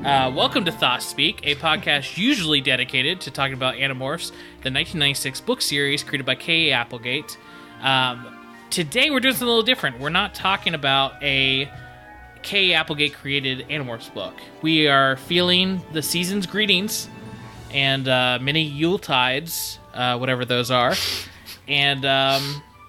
Welcome to Thought Speak, a podcast usually dedicated to talking about Animorphs, the 1996 book series created by K.A. Applegate. Today we're doing something a little different. We're not talking about a K.A. Applegate created Animorphs book. We are feeling the season's greetings and many Yuletides, whatever those are. And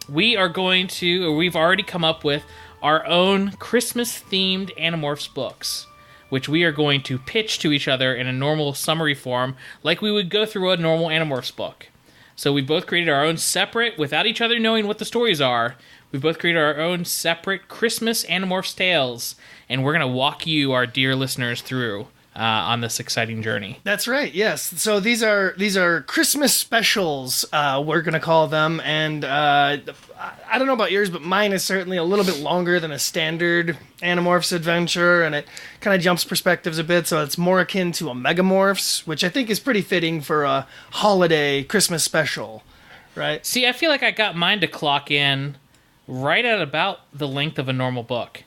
we've already come up with our own Christmas-themed Animorphs books, which we are going to pitch to each other in a normal summary form, like we would go through a normal Animorphs book. So we both created our own separate, without each other knowing what the stories are, we both created our own separate Christmas Animorphs tales, and we're going to walk you, our dear listeners, through on this exciting journey. That's right, yes. So these are Christmas specials, we're going to call them, and I don't know about yours, but mine is certainly a little bit longer than a standard Animorphs adventure, and it kind of jumps perspectives a bit, so it's more akin to a Megamorphs, which I think is pretty fitting for a holiday Christmas special, right? See, I feel like I got mine to clock in right at about the length of a normal book.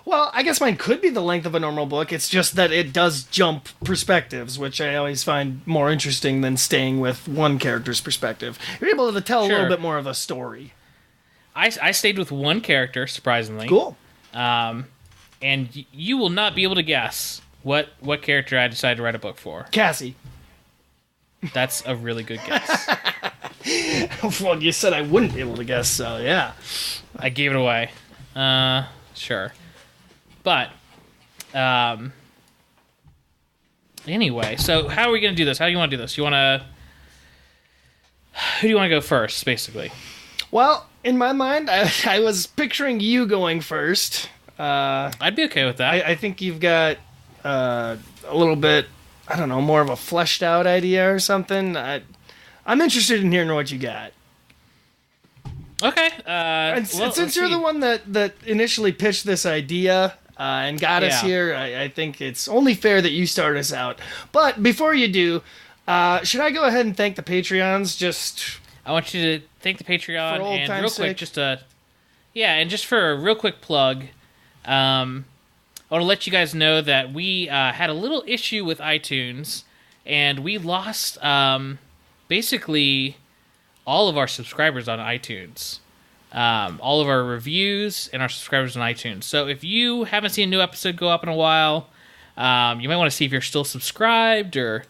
Well, I guess mine could be the length of a normal book. It's just that it does jump perspectives, which I always find more interesting than staying with one character's perspective. You're able to tell a little bit more of a story. I stayed with one character, surprisingly. Cool. And you will not be able to guess what character I decided to write a book for. Cassie. That's a really good guess. Well, you said I wouldn't be able to guess, so yeah. I gave it away. Sure. But, anyway, so how are we going to do this? How do you want to do this? Who do you want to go first, basically? Well, in my mind, I was picturing you going first. I'd be okay with that. I think you've got a little bit, I don't know, more of a fleshed out idea or something. I'm interested in hearing what you got. Okay. Since you're the one that initially pitched this idea and got us here, I think it's only fair that you start us out. But before you do, should I go ahead and thank the Patreons? I want you to thank the Patreon, and real quick, sake. and just for a real quick plug, I want to let you guys know that we had a little issue with iTunes, and we lost basically all of our subscribers on iTunes. All of our reviews and our subscribers on iTunes. So if you haven't seen a new episode go up in a while, you might want to see if you're still subscribed, or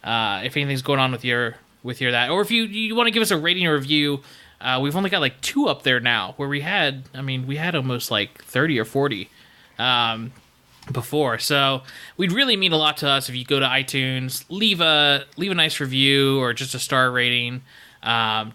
if anything's going on with your that. Or if you want to give us a rating or review, we've only got like 2 up there now, where we had almost like 30 or 40 before. So we'd really mean a lot to us if you go to iTunes, leave a nice review or just a star rating.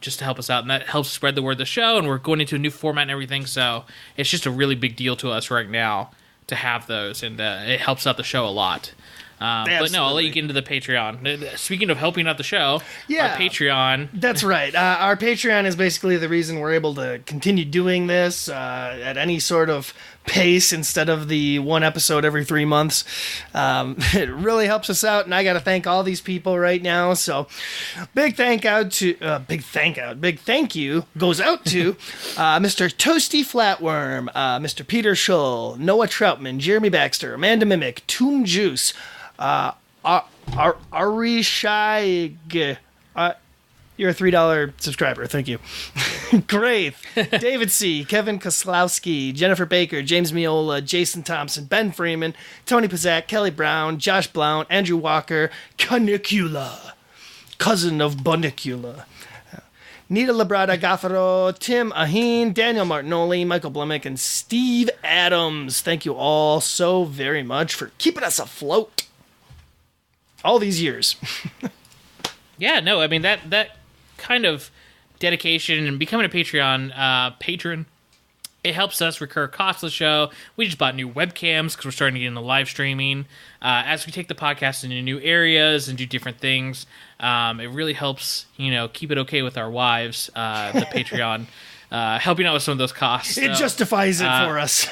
Just to help us out, and that helps spread the word of the show, and we're going into a new format and everything, so it's just a really big deal to us right now to have those, and it helps out the show a lot. But no, I'll let you get into the Patreon. Speaking of helping out the show, our Patreon... That's right. Our Patreon is basically the reason we're able to continue doing this at any sort of pace instead of the one episode every 3 months. It really helps us out, and I got to thank all these people right now. So big thank you goes out to Mr. Toasty Flatworm, Mr. Peter Schull, Noah Troutman, Jeremy Baxter, Amanda Mimic, Toon Juice, Arishai, you're a $3 subscriber. Thank you. Graith, David C., Kevin Koslowski, Jennifer Baker, James Miola, Jason Thompson, Ben Freeman, Tony Pazak, Kelly Brown, Josh Blount, Andrew Walker, Canicula, cousin of Bunicula, Nita Labrada Gaffaro, Tim Aheen, Daniel Martinoli, Michael Blemick, and Steve Adams. Thank you all so very much for keeping us afloat all these years. Yeah, no, I mean, that kind of dedication and becoming a Patreon patron, it helps us recur costs of the show. We just bought new webcams because we're starting to get into live streaming. As we take the podcast into new areas and do different things, it really helps, keep it okay with our wives, the Patreon, helping out with some of those costs. It justifies it for us.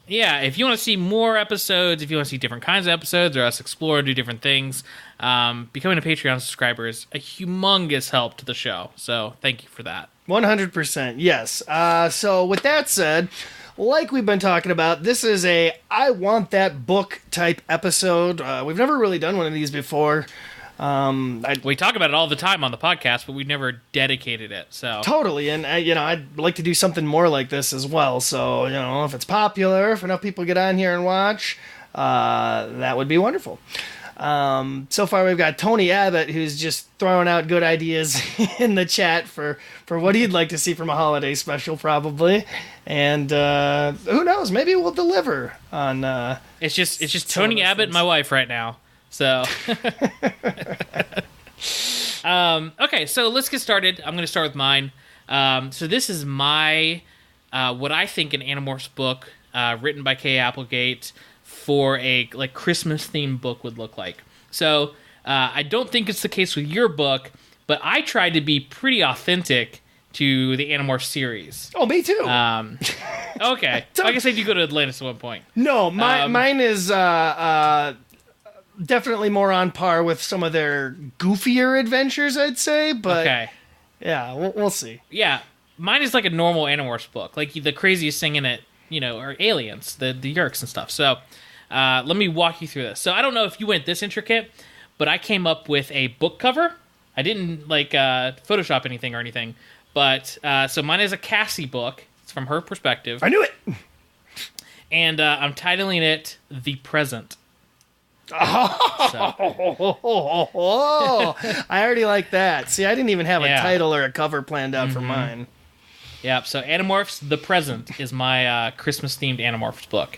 Yeah, if you want to see more episodes, if you want to see different kinds of episodes, or us explore and do different things, becoming a Patreon subscriber is a humongous help to the show. So thank you for that. 100%, yes. So with that said, like we've been talking about, this is a I want that book type episode. We've never really done one of these before. We talk about it all the time on the podcast, but we've never dedicated it. So totally, and I'd like to do something more like this as well. So if it's popular, if enough people get on here and watch, that would be wonderful. So far we've got Tony Abbott, who's just throwing out good ideas in the chat for what he'd like to see from a holiday special, probably. And who knows? Maybe we'll deliver on. It's just Tony Abbott and my wife right now. So, okay, so let's get started. I'm going to start with mine. So this is my, what I think an Animorphs book, written by Kay Applegate for a Christmas-themed book would look like. So, I don't think it's the case with your book, but I tried to be pretty authentic to the Animorphs series. Oh, me too. Okay. I guess I did go to Atlantis at one point. No, mine is, definitely more on par with some of their goofier adventures, I'd say, but okay. Yeah, we'll see. Yeah, mine is like a normal Animorphs book. Like, the craziest thing in it, are aliens, the Yeerks and stuff. So, let me walk you through this. So, I don't know if you went this intricate, but I came up with a book cover. I didn't, Photoshop anything or anything, but, so mine is a Cassie book. It's from her perspective. I knew it! And, I'm titling it The Present. I already like that. See, I didn't even have a title or a cover planned out for mine. Yep, so Animorphs The Present is my Christmas-themed Animorphs book.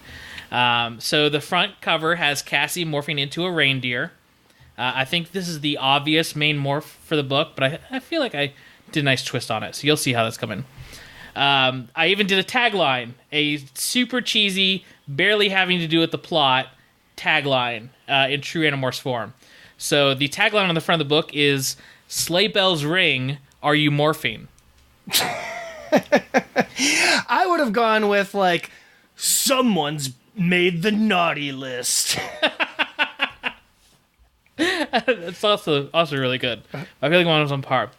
So the front cover has Cassie morphing into a reindeer. I think this is the obvious main morph for the book, but I feel like I did a nice twist on it, so you'll see how that's coming. I even did a tagline, a super cheesy, barely having to do with the plot tagline in true Animorphs form. So the tagline on the front of the book is "Sleigh bells ring, are you morphing?" I would have gone with someone's made the naughty list. That's also really good. I feel like one was on par.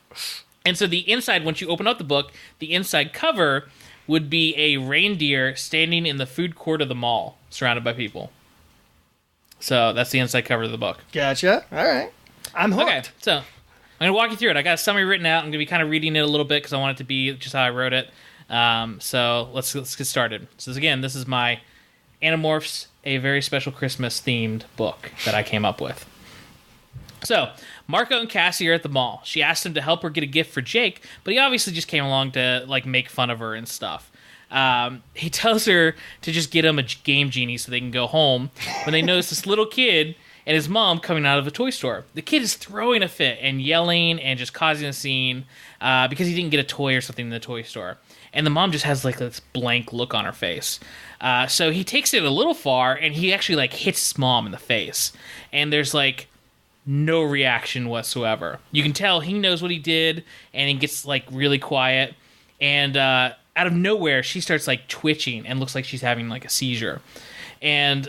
And so the inside, once you open up the book, the inside cover would be a reindeer standing in the food court of the mall, surrounded by people. So that's the inside cover of the book. Gotcha. All right. I'm hooked. Okay, so I'm going to walk you through it. I got a summary written out. I'm going to be kind of reading it a little bit because I want it to be just how I wrote it. So let's get started. So this is my Animorphs, a very special Christmas-themed book that I came up with. So Marco and Cassie are at the mall. She asked him to help her get a gift for Jake, but he obviously just came along to make fun of her and stuff. He tells her to just get him a game genie so they can go home when they notice this little kid and his mom coming out of a toy store. The kid is throwing a fit and yelling and just causing a scene because he didn't get a toy or something in the toy store. And the mom just has this blank look on her face. So he takes it a little far and he actually hits his mom in the face. And there's no reaction whatsoever. You can tell he knows what he did and he gets really quiet. And out of nowhere, she starts twitching and looks like she's having a seizure. And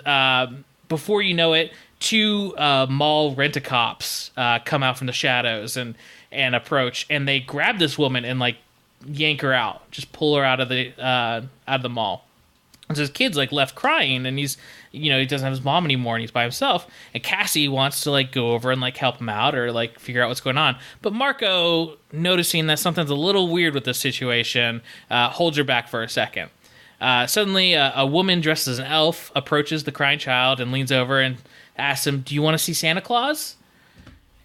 before you know it, two mall rent-a-cops come out from the shadows and approach, and they grab this woman and yank her out, just pull her out of the mall. And so his kid's left crying, and he's he doesn't have his mom anymore, and he's by himself. And Cassie wants to go over and help him out or figure out what's going on. But Marco, noticing that something's a little weird with this situation, holds her back for a second. Suddenly, a woman dressed as an elf approaches the crying child and leans over and asks him, "Do you want to see Santa Claus?"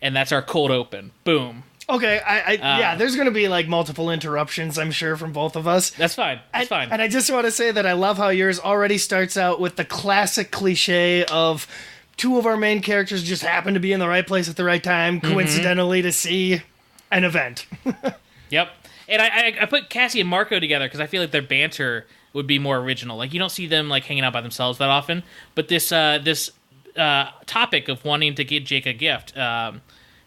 And that's our cold open. Boom. Okay, yeah, there's going to be multiple interruptions, I'm sure, from both of us. That's fine. That's fine. And I just want to say that I love how yours already starts out with the classic cliche of two of our main characters just happen to be in the right place at the right time, coincidentally, to see an event. Yep. And I put Cassie and Marco together because I feel like their banter would be more original. You don't see them hanging out by themselves that often. But this topic of wanting to get Jake a gift,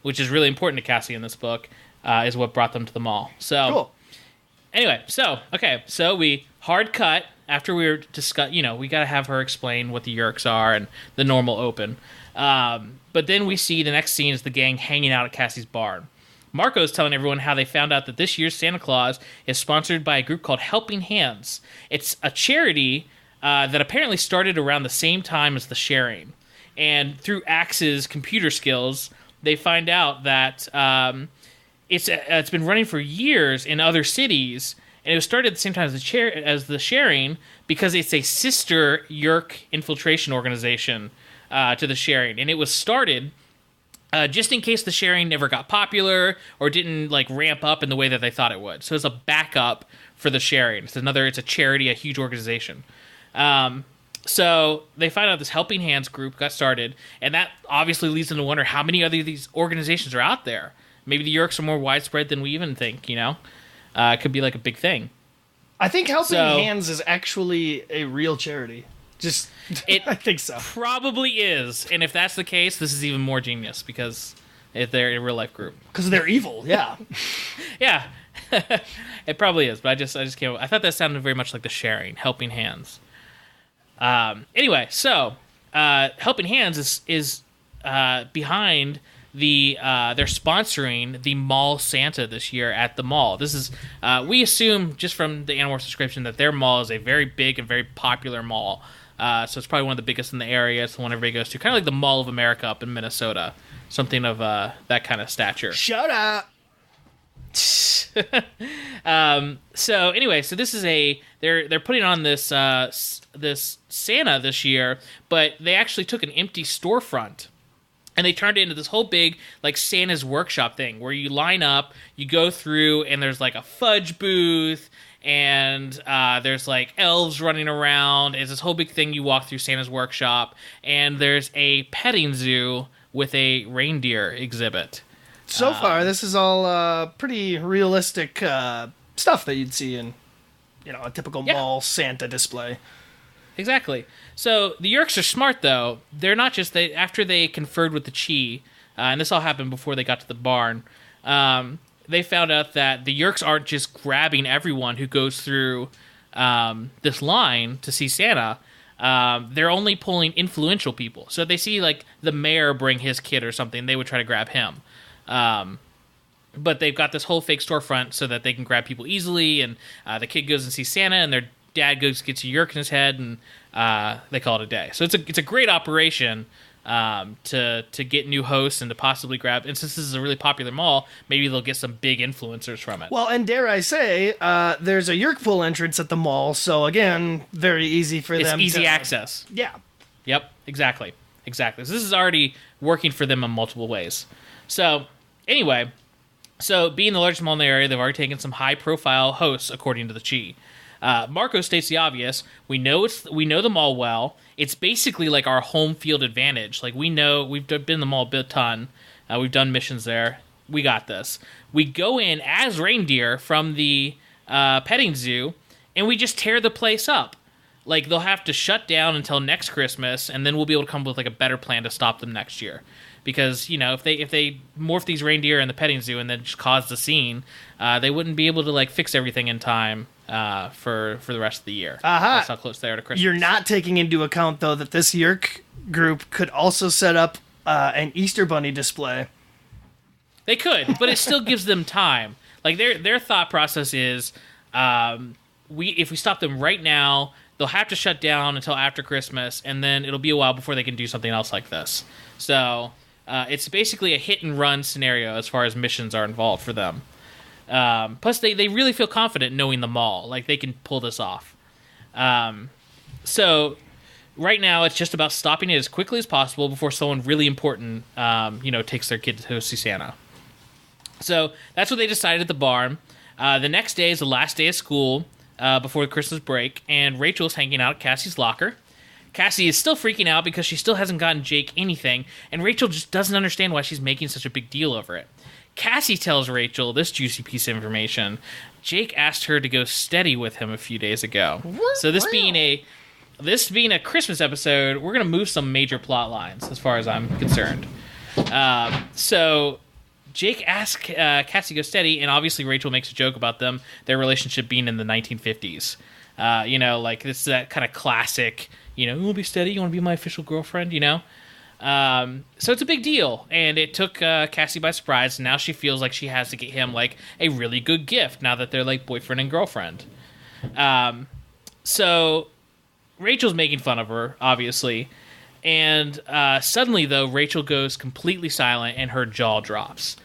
which is really important to Cassie in this book, is what brought them to the mall. So, cool. Anyway, so we hard cut after we were we got to have her explain what the Yeerks are and the normal open. But then we see the next scene is the gang hanging out at Cassie's barn. Marco's telling everyone how they found out that this year's Santa Claus is sponsored by a group called Helping Hands. It's a charity that apparently started around the same time as the sharing. And through Axe's computer skills, they find out that it's been running for years in other cities, and it was started at the same time as the sharing because it's a sister Yeerk infiltration organization to the sharing, and it was started just in case the sharing never got popular or didn't like ramp up in the way that they thought it would. So it's a backup for the sharing. It's a charity, a huge organization. So they find out this Helping Hands group got started, and that obviously leads them to wonder how many other these organizations are out there. Maybe the Yeerks are more widespread than we even think, It could be like a big thing. I think Helping Hands is actually a real charity. I think so. Probably is. And if that's the case, this is even more genius because they're a real-life group. Because they're evil, yeah. Yeah. It probably is, but I just can't. I thought that sounded very much like the sharing, Helping Hands. Anyway, so Helping Hands is behind they're sponsoring the mall Santa this year at the mall. This is we assume just from the Animorphs description that their mall is a very big and very popular mall. So it's probably one of the biggest in the area. It's the one everybody goes to, kind of like the Mall of America up in Minnesota, something of that kind of stature. Shut up. So anyway, so this is they're putting on this this Santa this year, but they actually took an empty storefront and they turned it into this whole big like Santa's workshop thing where you line up, you go through, and there's like a fudge booth, and there's like elves running around. It's this whole big thing. You walk through Santa's workshop, and there's a petting zoo with a reindeer exhibit. So far, this is all pretty realistic stuff that you'd see in, a typical mall Santa display. Exactly. So the Yeerks are smart, though. They're not just after they conferred with the Chi, and this all happened before they got to the barn. They found out that the Yeerks aren't just grabbing everyone who goes through this line to see Santa. They're only pulling influential people. So if they see like the mayor bring his kid or something, they would try to grab him. But they've got this whole fake storefront so that they can grab people easily, and the kid goes and sees Santa, and their dad gets a Yeerk in his head, and they call it a day. So it's a great operation to get new hosts and to possibly grab. And since this is a really popular mall, maybe they'll get some big influencers from it. Well, and dare I say, there's a Yeerk pool entrance at the mall, so again, very easy for them. It's easy access. Yeah. Yep. Exactly. So this is already working for them in multiple ways. So anyway, being the largest mall in the area, they've already taken some high-profile hosts, according to the Chi. Marco states the obvious. We know the mall well. It's basically like our home field advantage. Like we've been in the mall a ton. We've done missions there. We got this. We go in as reindeer from the petting zoo, and we just tear the place up. Like they'll have to shut down until next Christmas, and then we'll be able to come up with like a better plan to stop them next year. Because if they morph these reindeer in the petting zoo and then just cause the scene, they wouldn't be able to like fix everything in time for the rest of the year. That's how close they are to Christmas. You're not taking into account though that this Yeerk group could also set up an Easter Bunny display. They could, but it still gives them time. Like their thought process is, if we stop them right now, they'll have to shut down until after Christmas, and then it'll be a while before they can do something else like this. So it's basically a hit-and-run scenario as far as missions are involved for them. Plus, they really feel confident knowing the mall. Like, they can pull this off. So right now, it's just about stopping it as quickly as possible before someone really important, takes their kid to go see Santa. So that's what they decided at the barn. The next day is the last day of school before the Christmas break, and Rachel's hanging out at Cassie's locker. Cassie is still freaking out because she still hasn't gotten Jake anything, and Rachel just doesn't understand why she's making such a big deal over it. Cassie tells Rachel this juicy piece of information. Jake asked her to go steady with him a few days ago. So this being a Christmas episode, we're going to move some major plot lines as far as I'm concerned. So Jake asks Cassie to go steady, and obviously Rachel makes a joke about their relationship being in the 1950s. Like this is that kind of classic, you want to be steady, you want to be my official girlfriend, So it's a big deal, and it took Cassie by surprise. And now she feels like she has to get him like a really good gift now that they're like boyfriend and girlfriend. So Rachel's making fun of her, obviously, and suddenly though Rachel goes completely silent and her jaw drops.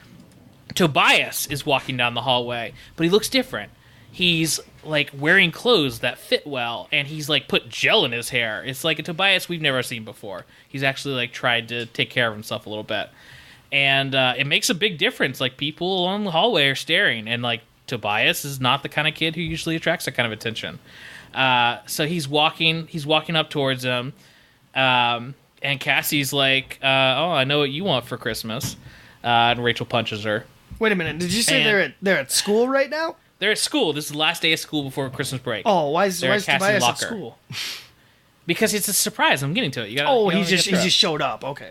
Tobias is walking down the hallway, but he looks different. He's like wearing clothes that fit well, and he's like put gel in his hair. It's like a Tobias we've never seen before. He's actually like tried to take care of himself a little bit, and it makes a big difference. Like people along the hallway are staring, and like Tobias is not the kind of kid who usually attracts that kind of attention. So he's walking up towards him, and Cassie's like, "Oh, I know what you want for Christmas," and Rachel punches her. Wait a minute, did you say they're at school right now? They're at school. This is the last day of school before Christmas break. Oh, why is Tobias at school? Because it's a surprise. I'm getting to it. He just showed up. Okay.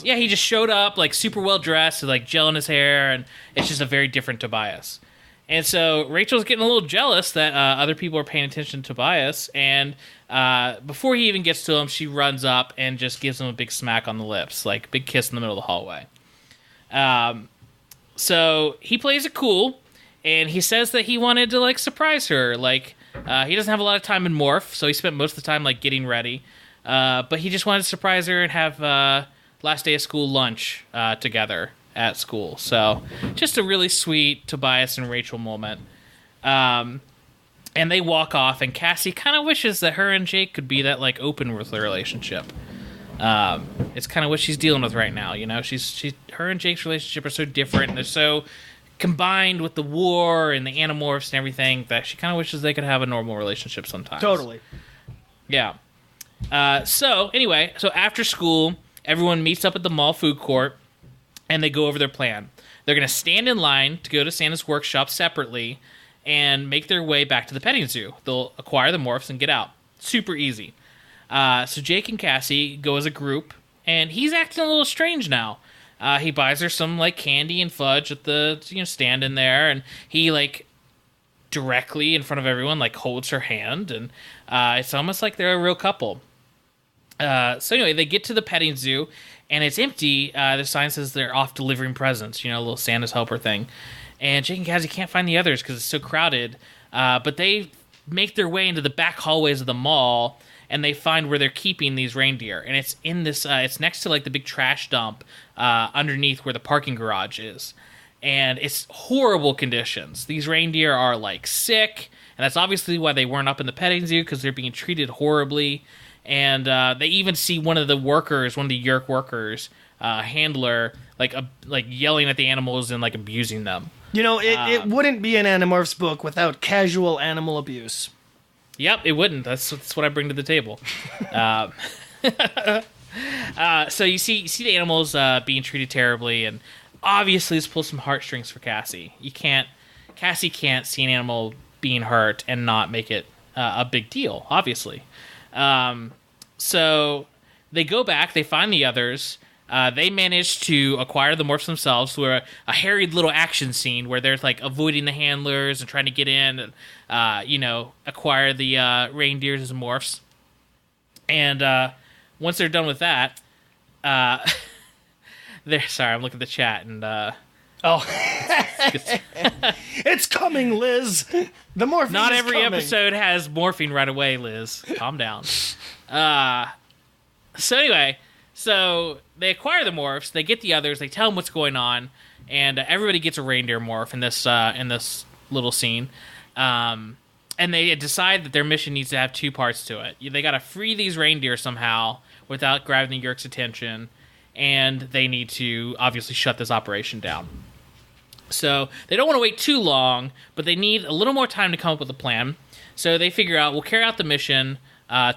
Yeah, he just showed up, like, super well dressed, with, like, gel in his hair, and it's just a very different Tobias. And so Rachel's getting a little jealous that other people are paying attention to Tobias, and before he even gets to him, she runs up and just gives him a big smack on the lips, like, big kiss in the middle of the hallway. So he plays it cool. And he says that he wanted to, like, surprise her. Like, he doesn't have a lot of time in Morph, so he spent most of the time, like, getting ready. But he just wanted to surprise her and have last day of school lunch together at school. So, just a really sweet Tobias and Rachel moment. And they walk off, and Cassie kind of wishes that her and Jake could be that, like, open with the relationship. It's kind of what she's dealing with right now, you know? Her and Jake's relationship are so different, and they're so combined with the war and the Animorphs and everything that she kind of wishes they could have a normal relationship sometimes. Totally. Yeah. So after school, everyone meets up at the mall food court and they go over their plan. They're going to stand in line to go to Santa's workshop separately and make their way back to the petting zoo. They'll acquire the morphs and get out. Super easy. So Jake and Cassie go as a group, and he's acting a little strange now. He buys her some, like, candy and fudge at the, stand in there, and he, like, directly in front of everyone, like, holds her hand, and it's almost like they're a real couple. So anyway, they get to the petting zoo, and it's empty. The sign says they're off delivering presents, a little Santa's helper thing. And Jake and Cassie can't find the others because it's so crowded, but they make their way into the back hallways of the mall, and they find where they're keeping these reindeer. And it's in this, it's next to, like, the big trash dump underneath where the parking garage is. And it's horrible conditions. These reindeer are, like, sick, and that's obviously why they weren't up in the petting zoo, because they're being treated horribly. And they even see one of the Yeerk workers, handler, like yelling at the animals and, like, abusing them. It wouldn't be an Animorphs book without casual animal abuse. Yep, it wouldn't. That's what I bring to the table. So you see the animals being treated terribly, and obviously this pulls some heartstrings for Cassie. Cassie can't see an animal being hurt and not make it a big deal, obviously. So they go back, they find the others. They manage to acquire the morphs themselves through a harried little action scene where they're, like, avoiding the handlers and trying to get in and, acquire the reindeers as morphs. And once they're done with that, sorry, I'm looking at the chat and... It's coming, Liz! The morphing Not is every coming. episode has morphing right away, Liz. Calm down. So anyway... So they acquire the morphs, they get the others, they tell them what's going on, and everybody gets a reindeer morph in this little scene. And they decide that their mission needs to have two parts to it. They got to free these reindeer somehow without grabbing the Yeerks' attention, and they need to obviously shut this operation down. So they don't want to wait too long, but they need a little more time to come up with a plan. So they figure out, we'll carry out the mission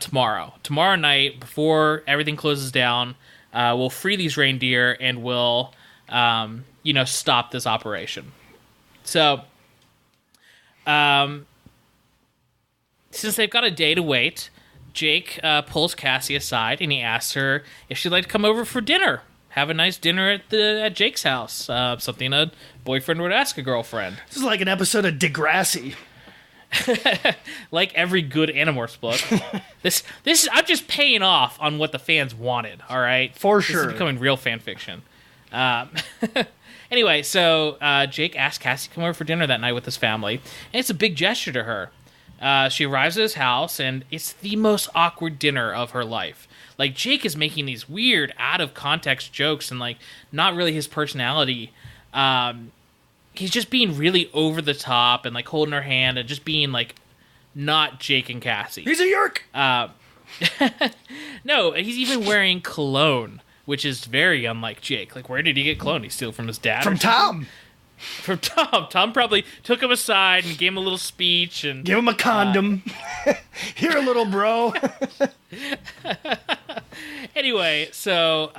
tomorrow night before everything closes down. We'll free these reindeer and we'll stop this operation. So since they've got a day to wait, Jake pulls Cassie aside and he asks her if she'd like to come over for dinner, have a nice dinner at Jake's house, something a boyfriend would ask a girlfriend. This is like an episode of Degrassi. like every good Animorphs book, this is, I'm just paying off on what the fans wanted. All right, For This sure. is becoming real fan fiction. Anyway, so Jake asked Cassie to come over for dinner that night with his family, and it's a big gesture to her. She arrives at his house, and it's the most awkward dinner of her life. Like, Jake is making these weird, out-of-context jokes, and, like, not really his personality. He's just being really over the top, and, like, holding her hand, and just being, like, not Jake and Cassie. He's a Yeerk! No, he's even wearing cologne, which is very unlike Jake. Like, where did he get cologne? Did he steal it from his dad? From Tom. From Tom. Tom probably took him aside and gave him a little speech and Give him a condom. Here, little bro. so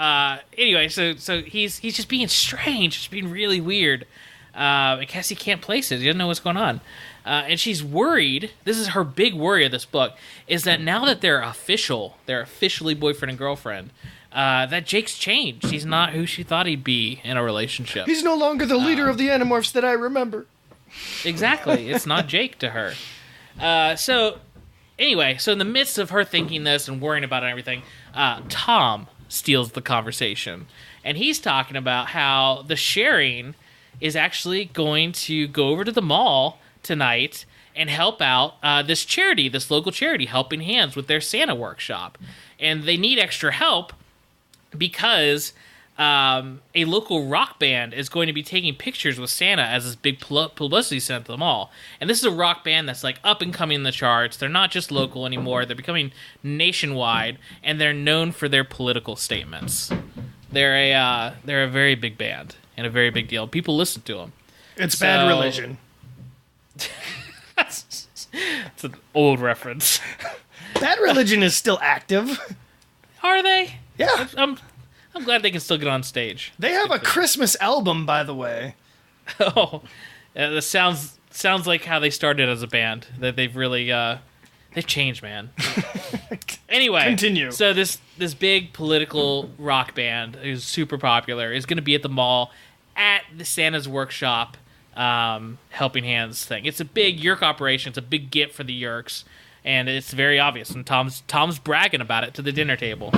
he's just being strange, just being really weird. And Cassie can't place it. She doesn't know what's going on. And she's worried. This is her big worry of this book, is that now that they're officially boyfriend and girlfriend, that Jake's changed. He's not who she thought he'd be in a relationship. He's no longer the leader of the Animorphs that I remember. Exactly. It's not Jake to her. So in the midst of her thinking this and worrying about it and everything, Tom steals the conversation. And he's talking about how the sharing is actually going to go over to the mall tonight and help out this local charity, Helping Hands, with their Santa workshop. And they need extra help because a local rock band is going to be taking pictures with Santa as this big publicity stunt to the mall. And this is a rock band that's like up and coming in the charts. They're not just local anymore. They're becoming nationwide, and they're known for their political statements. They're a very big band and a very big deal. People listen to them. It's Bad Religion. It's an old reference. Bad Religion is still active. Are they? Yeah. I'm glad they can still get on stage. They have a Christmas album, by the way. Oh, that sounds like how they started as a band. That they've really they've changed, man. Anyway, continue. So this big political rock band who's super popular is going to be at the mall at the Santa's workshop, Helping Hands thing. It's a big Yeerk operation. It's a big get for the Yeerks, and it's very obvious. And Tom's bragging about it to the dinner table.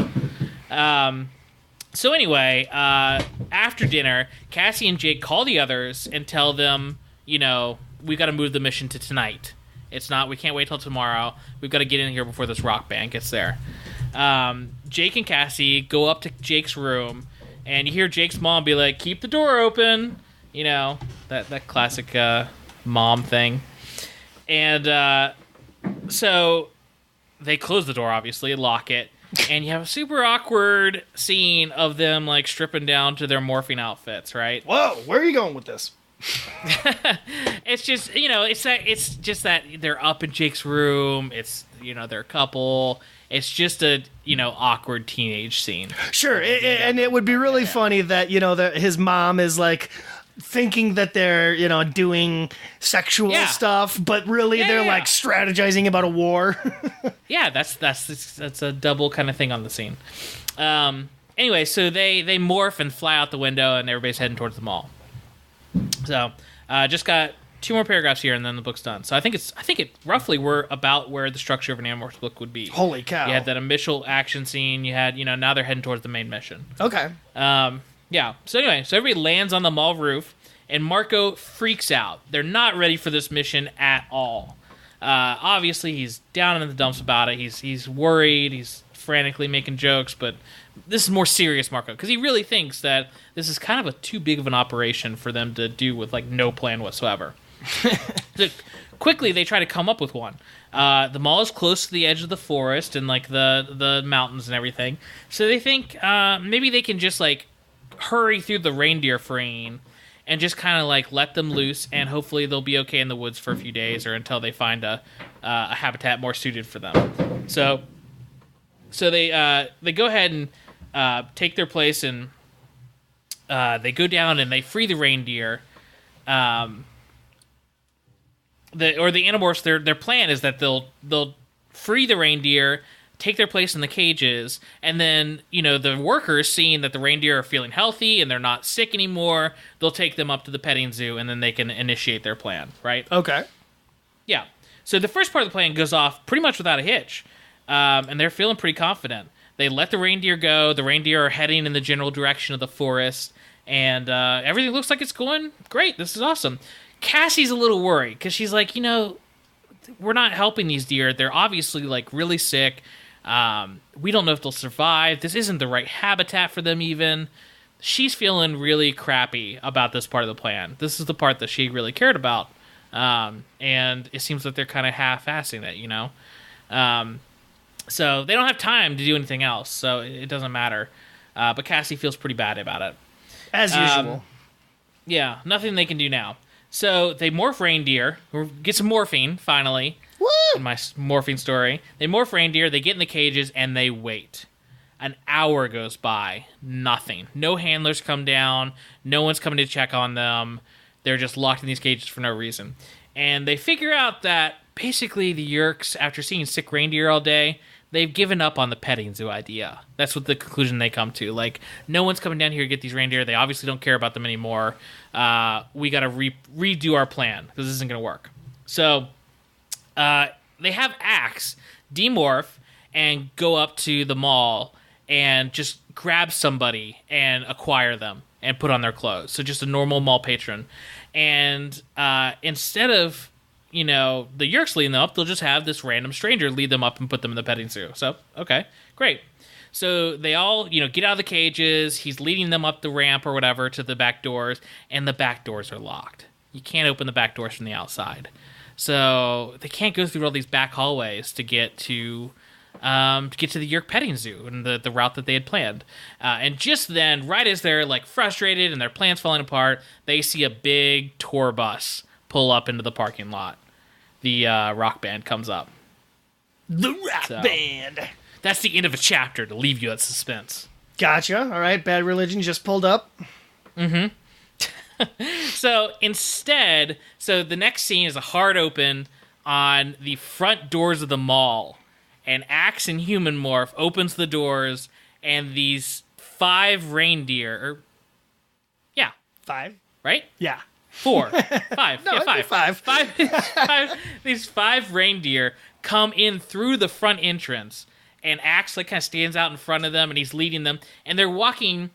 So anyway, after dinner, Cassie and Jake call the others and tell them, we've got to move the mission to tonight. We can't wait till tomorrow. We've got to get in here before this rock band gets there. Jake and Cassie go up to Jake's room, and you hear Jake's mom be like, keep the door open. That classic mom thing. And so they close the door, obviously, and lock it. And you have a super awkward scene of them, like, stripping down to their morphing outfits, right? Whoa, where are you going with this? It's just, it's just that they're up in Jake's room. It's, they're a couple. It's just a, awkward teenage scene. Sure, and it would be really funny that, his mom is, like, thinking that they're, doing sexual stuff, but really they're, like, strategizing about a war. Yeah, that's a double kind of thing on the scene. Anyway, so they morph and fly out the window, and everybody's heading towards the mall. So, just got 2 more paragraphs here, and then the book's done. So I think it roughly were about where the structure of an Animorphs book would be. Holy cow! You had that initial action scene. You had, now they're heading towards the main mission. Okay. Yeah. So anyway, everybody lands on the mall roof, and Marco freaks out. They're not ready for this mission at all. Obviously, he's down in the dumps about it. He's worried. He's frantically making jokes, but this is more serious Marco, because he really thinks that this is kind of too big of an operation for them to do with, like, no plan whatsoever. So quickly, they try to come up with one. The mall is close to the edge of the forest and, like, the mountains and everything. So they think maybe they can just, like, hurry through the reindeer freeing and just kind of, like, let them loose, and hopefully they'll be okay in the woods for a few days or until they find a habitat more suited for them. So they go ahead and take their place, and they go down and they free the reindeer. The Animorphs, their plan is that they'll free the reindeer, take their place in the cages, and then, the workers, seeing that the reindeer are feeling healthy and they're not sick anymore, they'll take them up to the petting zoo, and then they can initiate their plan, right? Okay. Yeah. So the first part of the plan goes off pretty much without a hitch, and they're feeling pretty confident. They let the reindeer go. The reindeer are heading in the general direction of the forest, and everything looks like it's going great. This is awesome. Cassie's a little worried because she's like, we're not helping these deer. They're obviously like really sick. We don't know if they'll survive. This isn't the right habitat for them even. She's feeling really crappy about this part of the plan. This is the part that she really cared about. And it seems like they're kind of half-assing it, So they don't have time to do anything else, so it doesn't matter. But Cassie feels pretty bad about it. As usual. Yeah, nothing they can do now. So they morph reindeer, get some morphine, finally. Woo! In my morphing story. They morph reindeer, they get in the cages, and they wait. An hour goes by. Nothing. No handlers come down. No one's coming to check on them. They're just locked in these cages for no reason. And they figure out that basically the Yeerks, after seeing sick reindeer all day, they've given up on the petting zoo idea. That's what the conclusion they come to. Like, no one's coming down here to get these reindeer. They obviously don't care about them anymore. We got to redo our plan because this isn't going to work. So they have Axe demorph and go up to the mall and just grab somebody and acquire them and put on their clothes. So just a normal mall patron. And instead of, the Yeerks leading them up, they'll just have this random stranger lead them up and put them in the petting zoo. So, okay, great. So they all, get out of the cages. He's leading them up the ramp or whatever to the back doors, and the back doors are locked. You can't open the back doors from the outside. So they can't go through all these back hallways to get to the Yeerk petting zoo and the route that they had planned. And just then, right as they're like frustrated and their plan's falling apart, they see a big tour bus pull up into the parking lot. The rock band comes up. The rock band. That's the end of a chapter to leave you at suspense. Gotcha. All right, Bad Religion just pulled up. Mm-hmm. So instead, the next scene is a hard open on the front doors of the mall. And Axe and Human Morph opens the doors, and these 5 reindeer... Five. Right? Yeah. 4. 5. No, yeah, 5. 5. These 5 reindeer come in through the front entrance, and Axe kind of stands out in front of them, and he's leading them, and they're walking...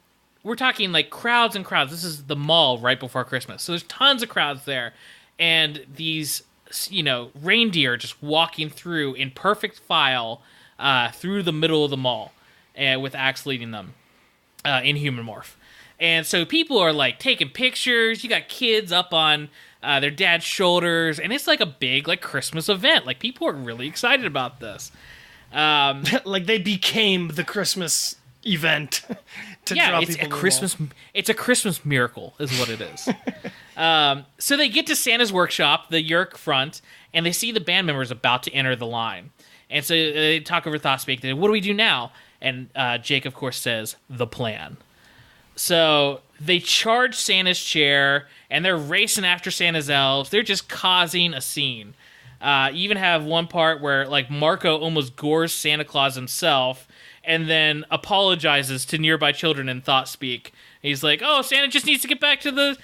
We're talking like crowds and crowds. This is the mall right before Christmas. So there's tons of crowds there. And these, reindeer just walking through in perfect file through the middle of the mall with Axe leading them in Human Morph. And so people are like taking pictures. You got kids up on their dad's shoulders. And it's like a big Christmas event. Like people are really excited about this. Like they became the Christmas event to draw it's people a Christmas. It's a Christmas miracle, is what it is. So they get to Santa's workshop, the Yeerk front, and they see the band members about to enter the line. And so they talk over ThoughtSpeak. They say, what do we do now? And Jake, of course, says the plan. So they charge Santa's chair, and they're racing after Santa's elves. They're just causing a scene. You even have one part where Marco almost gores Santa Claus himself, and then apologizes to nearby children in ThoughtSpeak. He's like, "Oh, Santa just needs to get back to the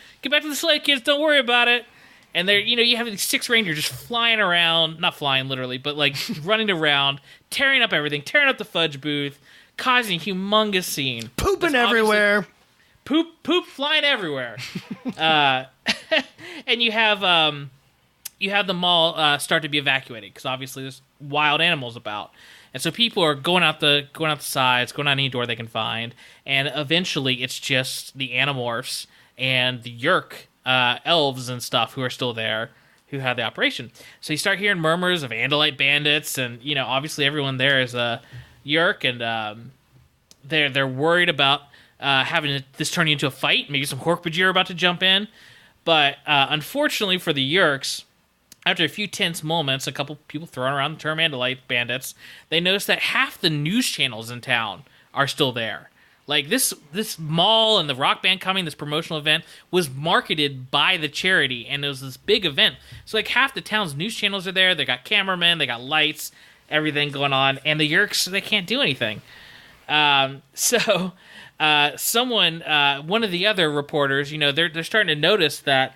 sleigh, kids. Don't worry about it." And they're, you have these 6 reindeer just flying around, not flying literally, but running around, tearing up everything, tearing up the fudge booth, causing a humongous scene, pooping everywhere, poop flying everywhere. And you have the mall start to be evacuated because obviously there's wild animals about. And so people are going out the sides, going out any door they can find, and eventually it's just the Animorphs and the Yeerk elves and stuff who are still there, who had the operation. So you start hearing murmurs of Andalite bandits, and obviously everyone there is a Yeerk, and they're worried about having this turn into a fight. Maybe some Hork-Bajir are about to jump in, but unfortunately for the Yeerks, after a few tense moments, a couple people throwing around the term Andalite bandits, they notice that half the news channels in town are still there. This mall and the rock band coming, this promotional event, was marketed by the charity, and it was this big event. So half the town's news channels are there. They got cameramen, they got lights, everything going on, and the Yeerks, they can't do anything. So one of the other reporters, they're starting to notice that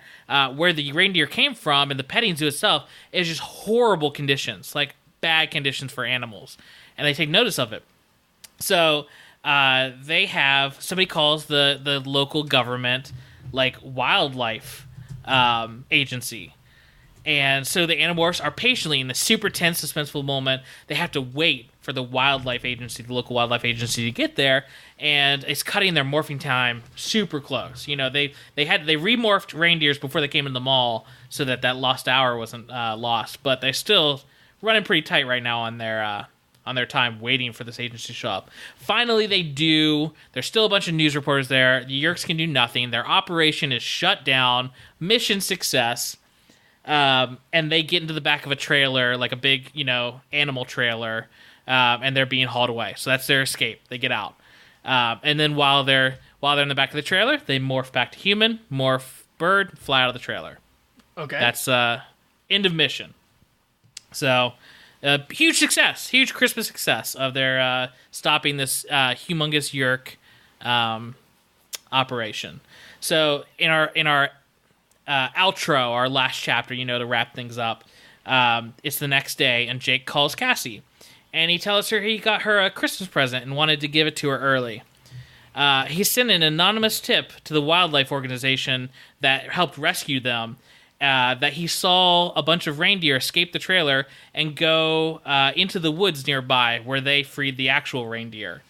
where the reindeer came from and the petting zoo itself is just horrible conditions, like bad conditions for animals, and they take notice of it. So they have somebody calls the local government like wildlife agency. And so the Animorphs are patiently in the super tense, suspenseful moment. They have to wait for the wildlife agency, the local wildlife agency, to get there, and it's cutting their morphing time super close. They remorphed reindeers before they came in the mall, so that lost hour wasn't lost. But they're still running pretty tight right now on their time waiting for this agency to show up. Finally, they do. There's still a bunch of news reporters there. The Yeerks can do nothing. Their operation is shut down. Mission success. And they get into the back of a trailer, like a big, animal trailer, and they're being hauled away. So that's their escape. They get out. And then while they're in the back of the trailer, they morph back to human, morph bird, fly out of the trailer. Okay. That's end of mission. So huge success, huge Christmas success of their stopping this humongous Yeerk operation. So in our outro, our last chapter, to wrap things up, it's the next day, and Jake calls Cassie, and he tells her he got her a Christmas present and wanted to give it to her early. He sent an anonymous tip to the wildlife organization that helped rescue them, that he saw a bunch of reindeer escape the trailer and go into the woods nearby where they freed the actual reindeer.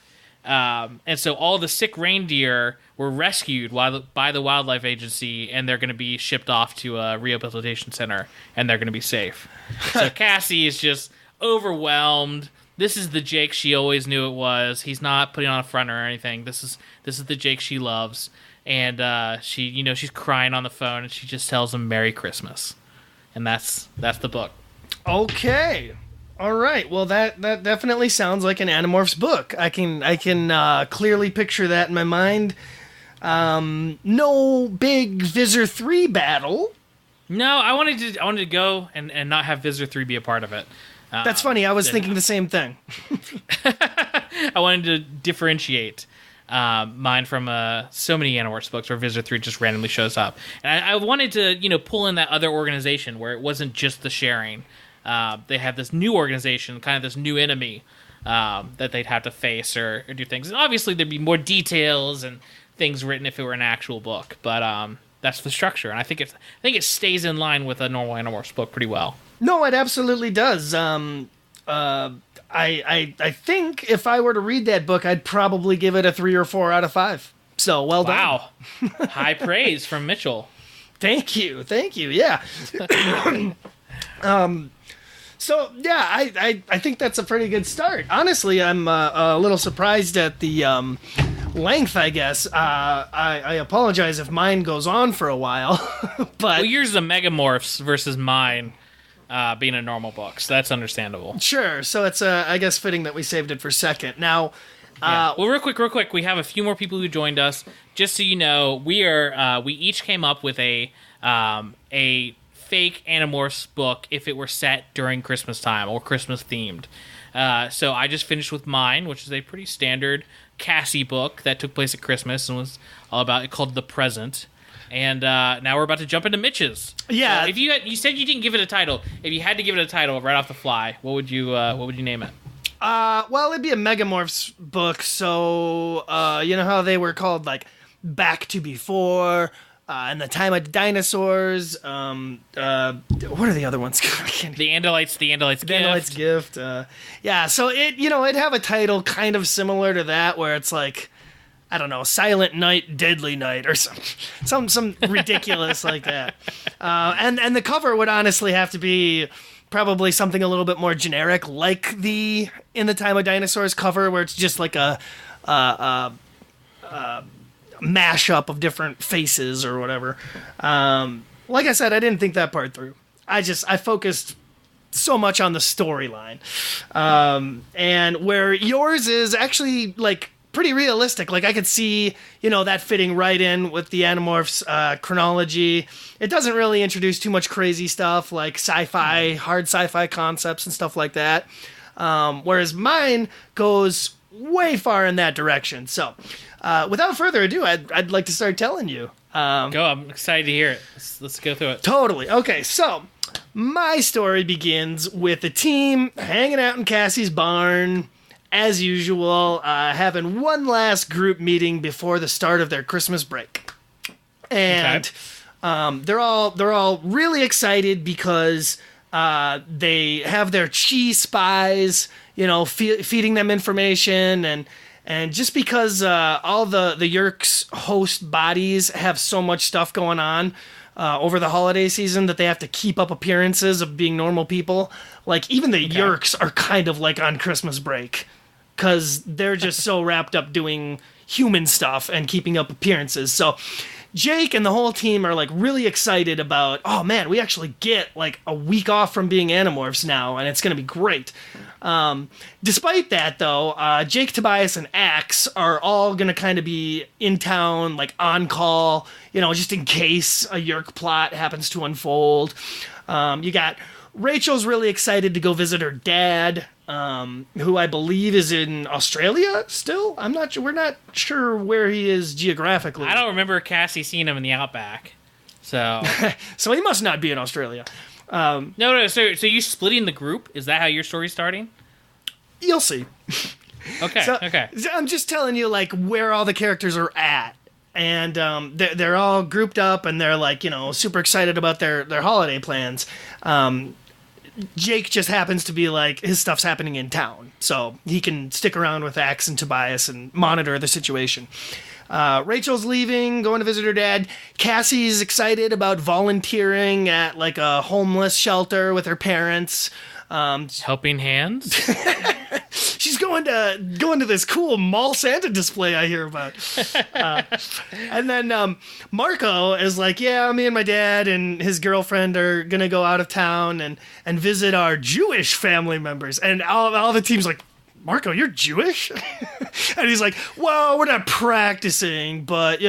And so all the sick reindeer were rescued by the wildlife agency, and they're going to be shipped off to a rehabilitation center, and they're going to be safe. So Cassie is just overwhelmed. This is the Jake she always knew it was. He's not putting on a front or anything. This is the Jake she loves, and she's crying on the phone, and she just tells him Merry Christmas, and that's the book. Okay. All right. Well, that definitely sounds like an Animorphs book. I can clearly picture that in my mind. No big Visor 3 battle. No, I wanted to go and not have Visor 3 be a part of it. That's funny. I was thinking the same thing. I wanted to differentiate mine from so many Animorphs books where Visor 3 just randomly shows up. And I wanted to, pull in that other organization where it wasn't just the sharing. They have this new organization, kind of this new enemy that they'd have to face or do things. And obviously there'd be more details and things written if it were an actual book, but that's the structure, and I think it stays in line with a normal Animorphs book pretty well. No, it absolutely does. I think if I were to read that book, I'd probably give it a 3 or 4 out of 5. So well done. Wow, high praise from Mitchell. Thank you. Yeah. So yeah, I think that's a pretty good start. Honestly, I'm a little surprised at the length, I guess. I apologize if mine goes on for a while, but yours is a Megamorphs versus mine being a normal book, so that's understandable. Sure. So it's I guess fitting that we saved it for second. Now, well, real quick, we have a few more people who joined us. Just so you know, we each came up with a fake Animorphs book if it were set during Christmas time or Christmas themed. So I just finished with mine, which is a pretty standard Cassie book that took place at Christmas and was all about it, called The Present. And now we're about to jump into Mitch's. Yeah. So if you said you didn't give it a title, if you had to give it a title right off the fly, what would you name it? Well, it'd be a Megamorphs book. So you know how they were called like Back to Before. In the Time of Dinosaurs, what are the other ones? The Andalites Gift. Yeah, so it'd have a title kind of similar to that, where it's like, I don't know, Silent Night, Deadly Night, or some ridiculous like that. And the cover would honestly have to be probably something a little bit more generic, like the In the Time of Dinosaurs cover, where it's just like a mashup of different faces or whatever. Like I said, I didn't think that part through. I focused so much on the storyline. And where yours is actually like pretty realistic. Like I could see, that fitting right in with the Animorphs chronology. It doesn't really introduce too much crazy stuff like hard sci-fi concepts and stuff like that. Whereas mine goes way far in that direction. So, without further ado, I'd like to start telling you. Go, I'm excited to hear it. Let's go through it. Totally. Okay, so my story begins with the team hanging out in Cassie's barn, as usual, having one last group meeting before the start of their Christmas break. And they're all really excited because they have their chi spies, feeding them information, and just because all the Yeerks host bodies have so much stuff going on over the holiday season that they have to keep up appearances of being normal people. Like, even the Yeerks are kind of like on Christmas break because they're just so wrapped up doing human stuff and keeping up appearances. So Jake and the whole team are like really excited about, oh man, we actually get like a week off from being Animorphs now, and it's going to be great. Despite that, though, Jake, Tobias, and Axe are all going to kind of be in town, like on call, just in case a Yeerk plot happens to unfold. You got Rachel's really excited to go visit her dad, who I believe is in Australia still. I'm not sure. We're not sure where he is geographically. I don't remember Cassie seeing him in the Outback. So so he must not be in Australia. No. So you splitting the group? Is that how your story's starting? You'll see. Okay. Okay. I'm just telling you like where all the characters are at. And they're all grouped up, and they're like, super excited about their holiday plans. Jake just happens to be like, his stuff's happening in town, so he can stick around with Axe and Tobias and monitor the situation. Rachel's leaving, going to visit her dad. Cassie's excited about volunteering at like a homeless shelter with her parents. Helping Hands? She's going to this cool mall Santa display I hear about. And then Marco is like, yeah, me and my dad and his girlfriend are going to go out of town and visit our Jewish family members. And all the team's like, Marco, you're Jewish? And he's like, well, we're not practicing, but,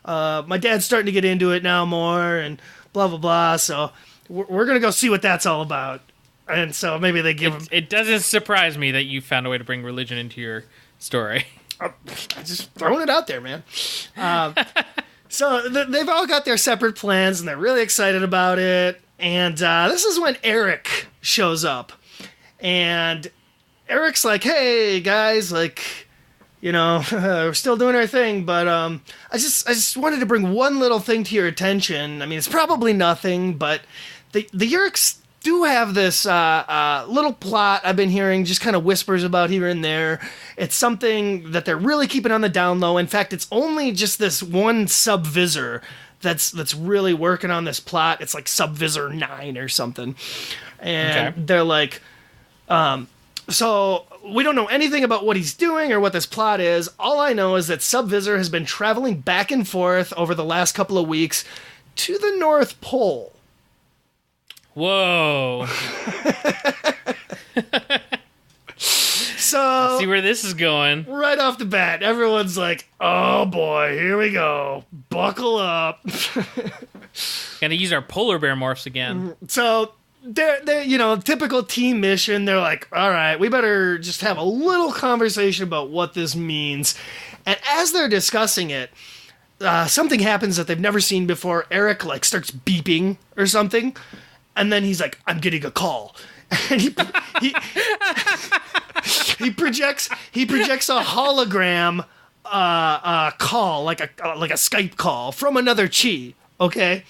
my dad's starting to get into it now more and blah, blah, blah. So we're going to go see what that's all about. And so maybe they give him... It doesn't surprise me that you found a way to bring religion into your story. I'm just throwing it out there, man. So they've all got their separate plans, and they're really excited about it. And this is when Eric shows up. And Eric's like, hey, guys, like, we're still doing our thing, but I just wanted to bring one little thing to your attention. I mean, it's probably nothing, but the Yeerks do have this little plot I've been hearing just kind of whispers about here and there. It's something that they're really keeping on the down low. In fact, it's only just this one subvisor that's really working on this plot. It's like Subvisor 9 or something. And they're like, so we don't know anything about what he's doing or what this plot is. All I know is that Subvisor has been traveling back and forth over the last couple of weeks to the North Pole. Whoa. So, see where this is going. Right off the bat, everyone's like, oh boy, here we go. Buckle up. Gonna use our polar bear morphs again. So they're typical team mission. They're like, all right, we better just have a little conversation about what this means. And as they're discussing it, something happens that they've never seen before. Eric starts beeping or something. And then he's like, I'm getting a call. And he projects a hologram call, like a Skype call from another chi, okay?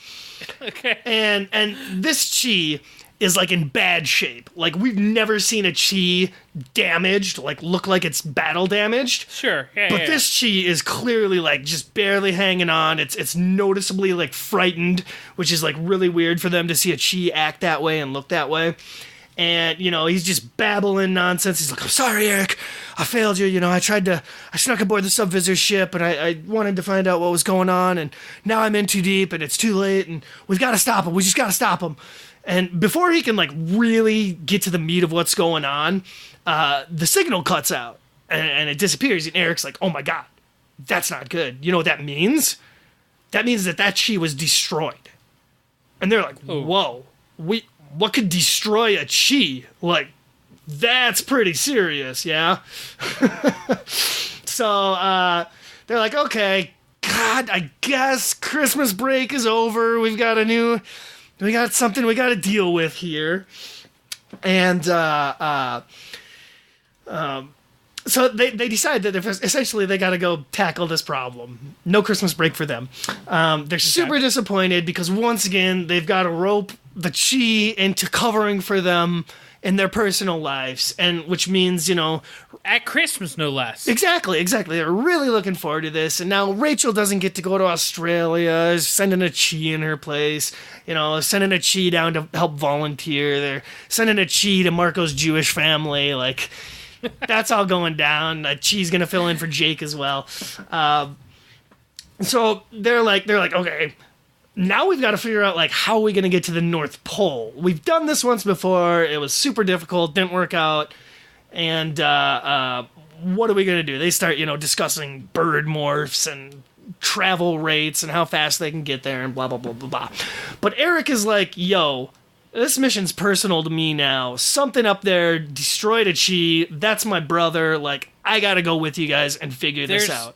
Okay. And this chi is like in bad shape. Like, we've never seen a chi damaged, look like it's battle damaged. Sure. But this chi is clearly just barely hanging on. It's noticeably frightened, which is really weird for them to see a chi act that way and look that way. And, he's just babbling nonsense. He's like, I'm sorry, Eric. I failed you. I snuck aboard the Subvisor ship, and I wanted to find out what was going on, and now I'm in too deep, and it's too late, and we've got to stop him. We just got to stop him. And before he can, really get to the meat of what's going on, the signal cuts out, and it disappears, and Eric's like, oh my god, that's not good. You know what that means? That means that chi was destroyed. And they're like, whoa, what could destroy a chi? that's pretty serious, yeah? So they're like, okay, God, I guess Christmas break is over. We got something we got to deal with here. And so they decide that essentially they got to go tackle this problem. No Christmas break for them. They're super disappointed because once again they've got to rope the chi into covering for them in their personal lives, and which means, at Christmas, no less. Exactly. They're really looking forward to this, and now Rachel doesn't get to go to Australia, is sending a chi in her place, sending a chi down to help volunteer. They're sending a chi to Marco's Jewish family, like, that's all going down. Chi's gonna fill in for Jake as well. So they're like, okay, now we've got to figure out, like, how are we going to get to the North Pole? We've done this once before. It was super difficult. Didn't work out. And what are we going to do? They start, discussing bird morphs and travel rates and how fast they can get there and blah, blah, blah, blah, blah. But Eric is like, yo, this mission's personal to me now. Something up there destroyed a chi. That's my brother. Like, I got to go with you guys and figure this out.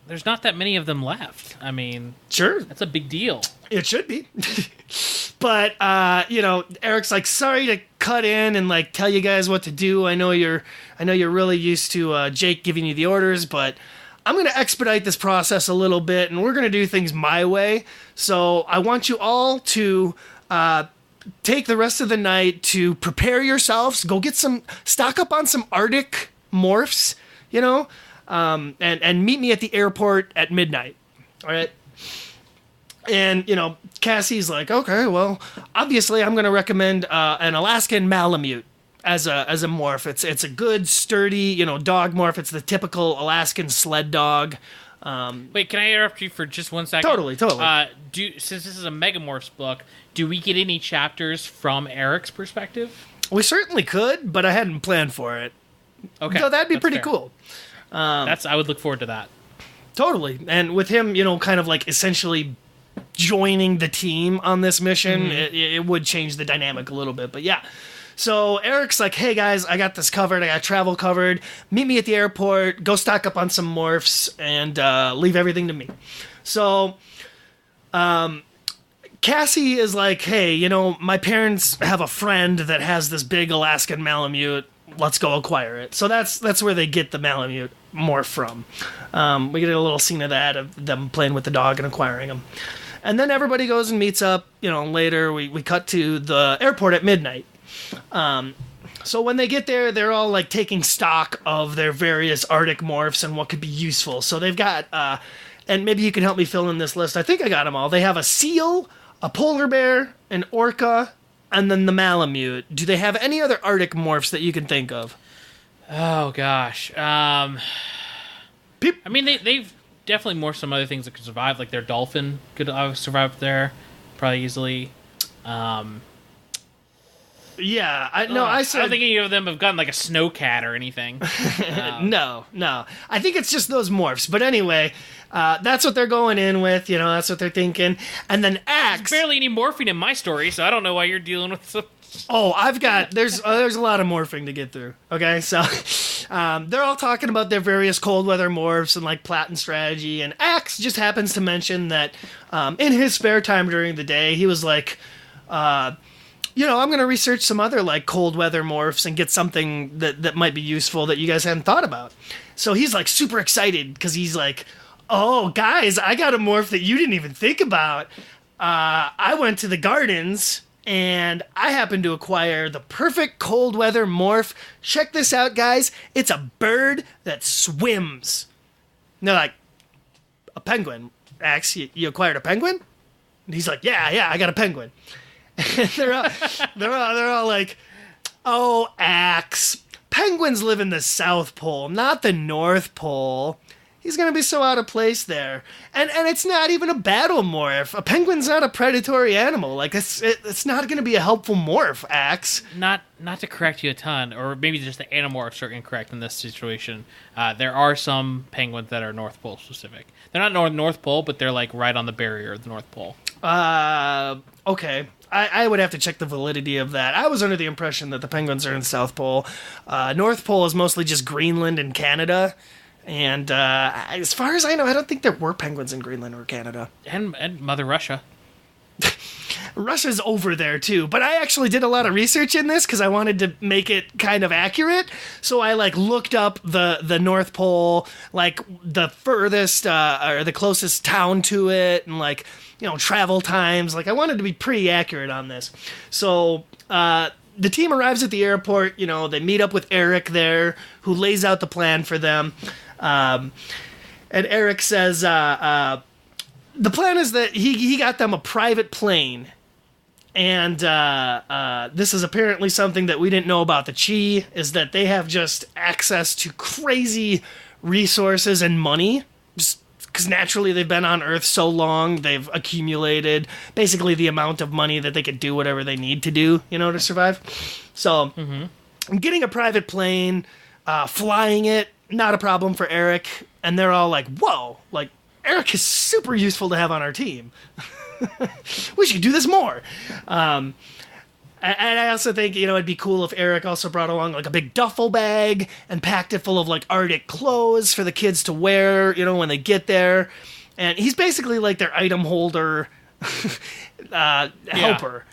There's not that many of them left. I mean, sure, that's a big deal. It should be. But Eric's like, sorry to cut in and like tell you guys what to do. I know you're really used to Jake giving you the orders, but I'm going to expedite this process a little bit, and we're going to do things my way. So I want you all to take the rest of the night to prepare yourselves. Go get stock up on some Arctic morphs, and meet me at the airport at midnight. All right. And, Cassie's like, okay, well, obviously I'm going to recommend an Alaskan Malamute as a morph. It's a good, sturdy, dog morph. It's the typical Alaskan sled dog. Wait, can I interrupt you for just 1 second? Totally. Since this is a Megamorphs book, do we get any chapters from Eric's perspective? We certainly could, but I hadn't planned for it. Okay. So that'd be pretty fair. cool. I would look forward to that. Totally. And with him, kind of like essentially joining the team on this mission, it would change the dynamic a little bit. But yeah. So Eric's like, hey guys, I got this covered. I got travel covered. Meet me at the airport. Go stock up on some morphs and leave everything to me. So Cassie is like, hey, my parents have a friend that has this big Alaskan Malamute. Let's go acquire it. So that's where they get the Malamute morph from. We get a little scene of that, of them playing with the dog and acquiring him. And then everybody goes and meets up, later. We cut to the airport at midnight. So when they get there, they're all like taking stock of their various Arctic morphs and what could be useful. So they've got, and maybe you can help me fill in this list. I think I got them all. They have a seal, a polar bear, an orca, and then the Malamute. Do they have any other Arctic morphs that you can think of? Oh, gosh. I mean, they've definitely morphed some other things that could survive. Like their dolphin could survive there probably easily. Yeah, I said... I don't think any of them have gotten like a snowcat or anything. No. I think it's just those morphs. But anyway, that's what they're going in with. That's what they're thinking. And then Axe... There's barely any morphing in my story, so I don't know why you're dealing with some... Oh, there's a lot of morphing to get through. Okay, so they're all talking about their various cold weather morphs and like Platin strategy. And Axe just happens to mention that in his spare time during the day, he was like... I'm going to research some other like cold weather morphs and get something that might be useful that you guys hadn't thought about. So he's like super excited because he's like, oh, guys, I got a morph that you didn't even think about. I went to the gardens and I happened to acquire the perfect cold weather morph. Check this out, guys. It's a bird that swims. And they're like, a penguin. Axe, you acquired a penguin? And he's like, yeah, I got a penguin. And they're all like, oh, Axe, penguins live in the South Pole, not the North Pole. He's going to be so out of place there. And it's not even a battle morph. A penguin's not a predatory animal. Like, it's not going to be a helpful morph, Axe. Not to correct you a ton, or maybe just the Animorphs are incorrect in this situation. There are some penguins that are North Pole specific. They're not North Pole, but they're like right on the barrier of the North Pole. Okay. I would have to check the validity of that. I was under the impression that the penguins are in the South Pole. North Pole is mostly just Greenland and Canada. And as far as I know, I don't think there were penguins in Greenland or Canada. And Mother Russia. Russia's over there, too. But I actually did a lot of research in this because I wanted to make it kind of accurate. So I, looked up the North Pole, the furthest or the closest town to it, and, travel times. I wanted to be pretty accurate on this. So the team arrives at the airport. They meet up with Eric there, who lays out the plan for them. And Eric says the plan is that he got them a private plane. And this is apparently something that we didn't know about the Chi, is that they have just access to crazy resources and money. Just because naturally they've been on Earth so long, they've accumulated basically the amount of money that they could do whatever they need to do, to survive. So getting a private plane, flying it, not a problem for Eric. And they're all like, whoa, Eric is super useful to have on our team. We should do this more. And I also think, it'd be cool if Eric also brought along a big duffel bag and packed it full of Arctic clothes for the kids to wear, when they get there. And he's basically their item holder helper,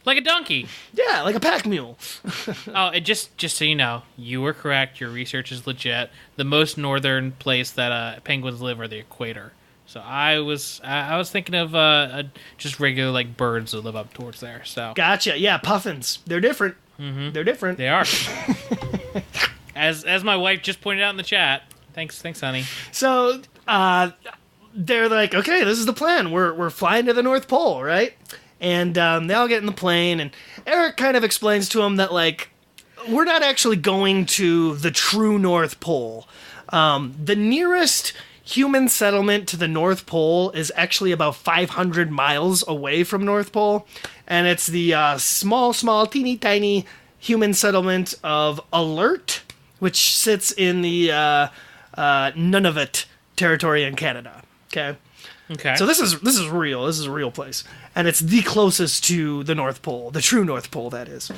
Like a donkey. Yeah, like a pack mule. Oh, and just so you know, you were correct. Your research is legit. The most northern place that penguins live are the equator. So I was thinking of just regular birds that live up towards there. So gotcha. Yeah, puffins. They're different. Mm-hmm. They're different. They are. as my wife just pointed out in the chat. Thanks, honey. So they're like, okay, this is the plan. We're flying to the North Pole, right? And they all get in the plane, and Eric kind of explains to them that, we're not actually going to the true North Pole. The nearest human settlement to the North Pole is actually about 500 miles away from North Pole, and it's the small, teeny, tiny human settlement of Alert, which sits in the Nunavut territory in Canada. Okay. So this is real. This is a real place. And it's the closest to the North Pole, the true North Pole, that is.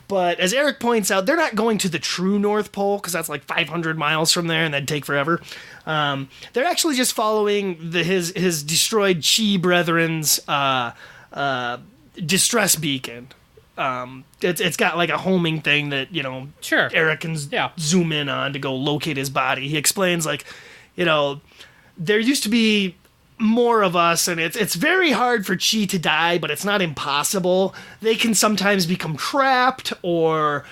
But as Eric points out, they're not going to the true North Pole because that's 500 miles from there and that'd take forever. They're actually just following his destroyed Chi brethren's distress beacon. It's got a homing thing that, sure, Eric can zoom in on to go locate his body. He explains there used to be more of us, and it's very hard for Chi to die, but it's not impossible. They can sometimes become trapped, or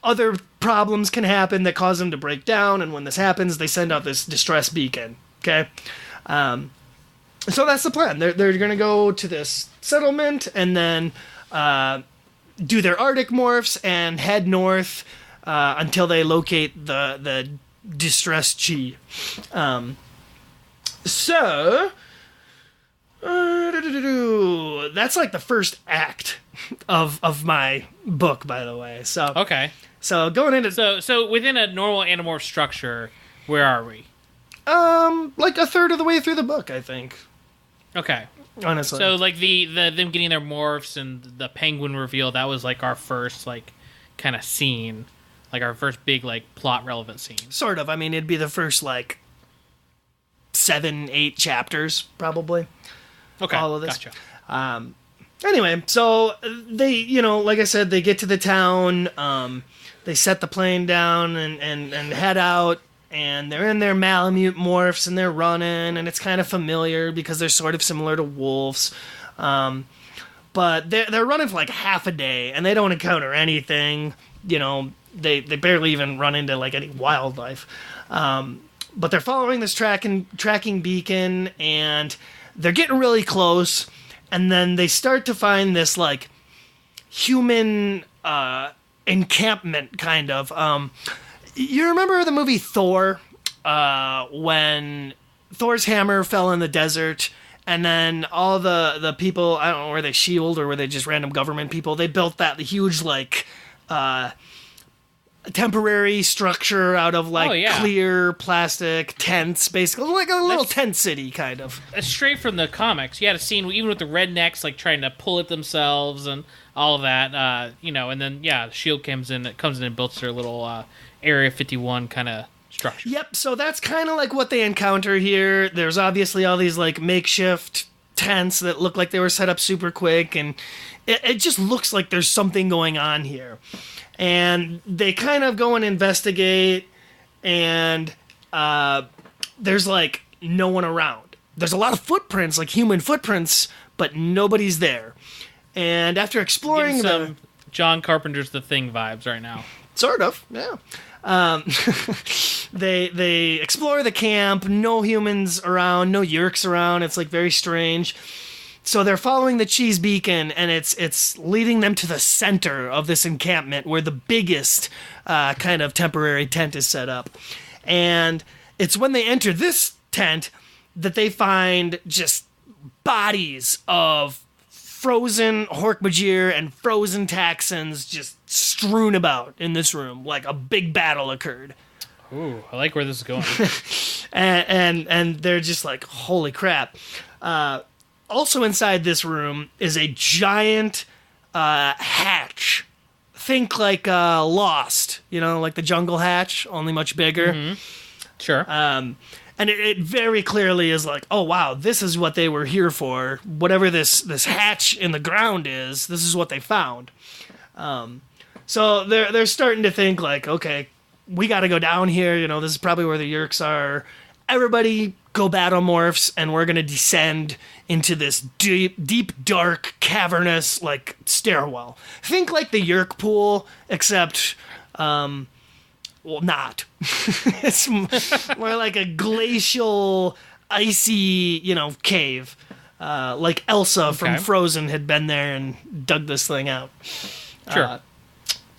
other problems can happen that cause them to break down, and when this happens, they send out this distress beacon. Okay? So that's the plan. They're going to go to this settlement, and then do their Arctic morphs, and head north until they locate the distress Chi. So, that's the first act of my book, by the way. So okay. So going into so within a normal Animorph structure, where are we? A third of the way through the book, I think. Okay. Honestly. So the them getting their morphs and the penguin reveal, that was our first kind of scene, our first big plot relevant scene. Sort of. I mean, it'd be the first 7-8 chapters, probably. Okay, all of this. Gotcha. Anyway, so they, like I said, they get to the town. They set the plane down and head out, and they're in their Malamute morphs, and they're running, and it's kind of familiar because they're sort of similar to wolves. But they're running for half a day, and they don't encounter anything. They barely even run into any wildlife. But they're following this tracking beacon, and they're getting really close, and then they start to find this human encampment kind of. You remember the movie Thor? when Thor's hammer fell in the desert, and then all the people, I don't know, were they S.H.I.E.L.D. or were they just random government people? They built that huge, like, temporary structure out of, like, clear plastic tents, basically. Like a little tent city, kind of. Straight from the comics. You had a scene, even with the rednecks, like, trying to pull it themselves and all of that, and then, S.H.I.E.L.D. comes in and builds their little Area 51 kind of structure. Yep, so that's kind of like what they encounter here. There's obviously all these, like, makeshift tents that look like they were set up super quick, and it just looks like there's something going on here. And they kind of go and investigate, and there's, like, no one around. There's a lot of footprints, like human footprints, but nobody's there. And after exploring some John Carpenter's The Thing vibes right now. Sort of, yeah. They explore the camp, no humans around, no Yeerks around. It's, like, very strange. So they're following the cheese beacon, and it's leading them to the center of this encampment where the biggest kind of temporary tent is set up. And it's when they enter this tent that they find just bodies of frozen Hork-Bajir and frozen Taxons just strewn about in this room, like a big battle occurred. Ooh, I like where this is going. and they're just like, holy crap. Also inside this room is a giant hatch. Think like Lost, like the jungle hatch, only much bigger. Mm-hmm. Sure. And it very clearly is like, oh, wow, this is what they were here for. Whatever this hatch in the ground is, this is what they found. So they're starting to think like, okay, we got to go down here. This is probably where the Yeerks are. Everybody go battle morphs, and we're going to descend into this deep, dark, cavernous, like, stairwell. Think like the Yeerk pool, except, not. It's more like a glacial, icy, cave. Like Elsa from Frozen had been there and dug this thing out. Sure.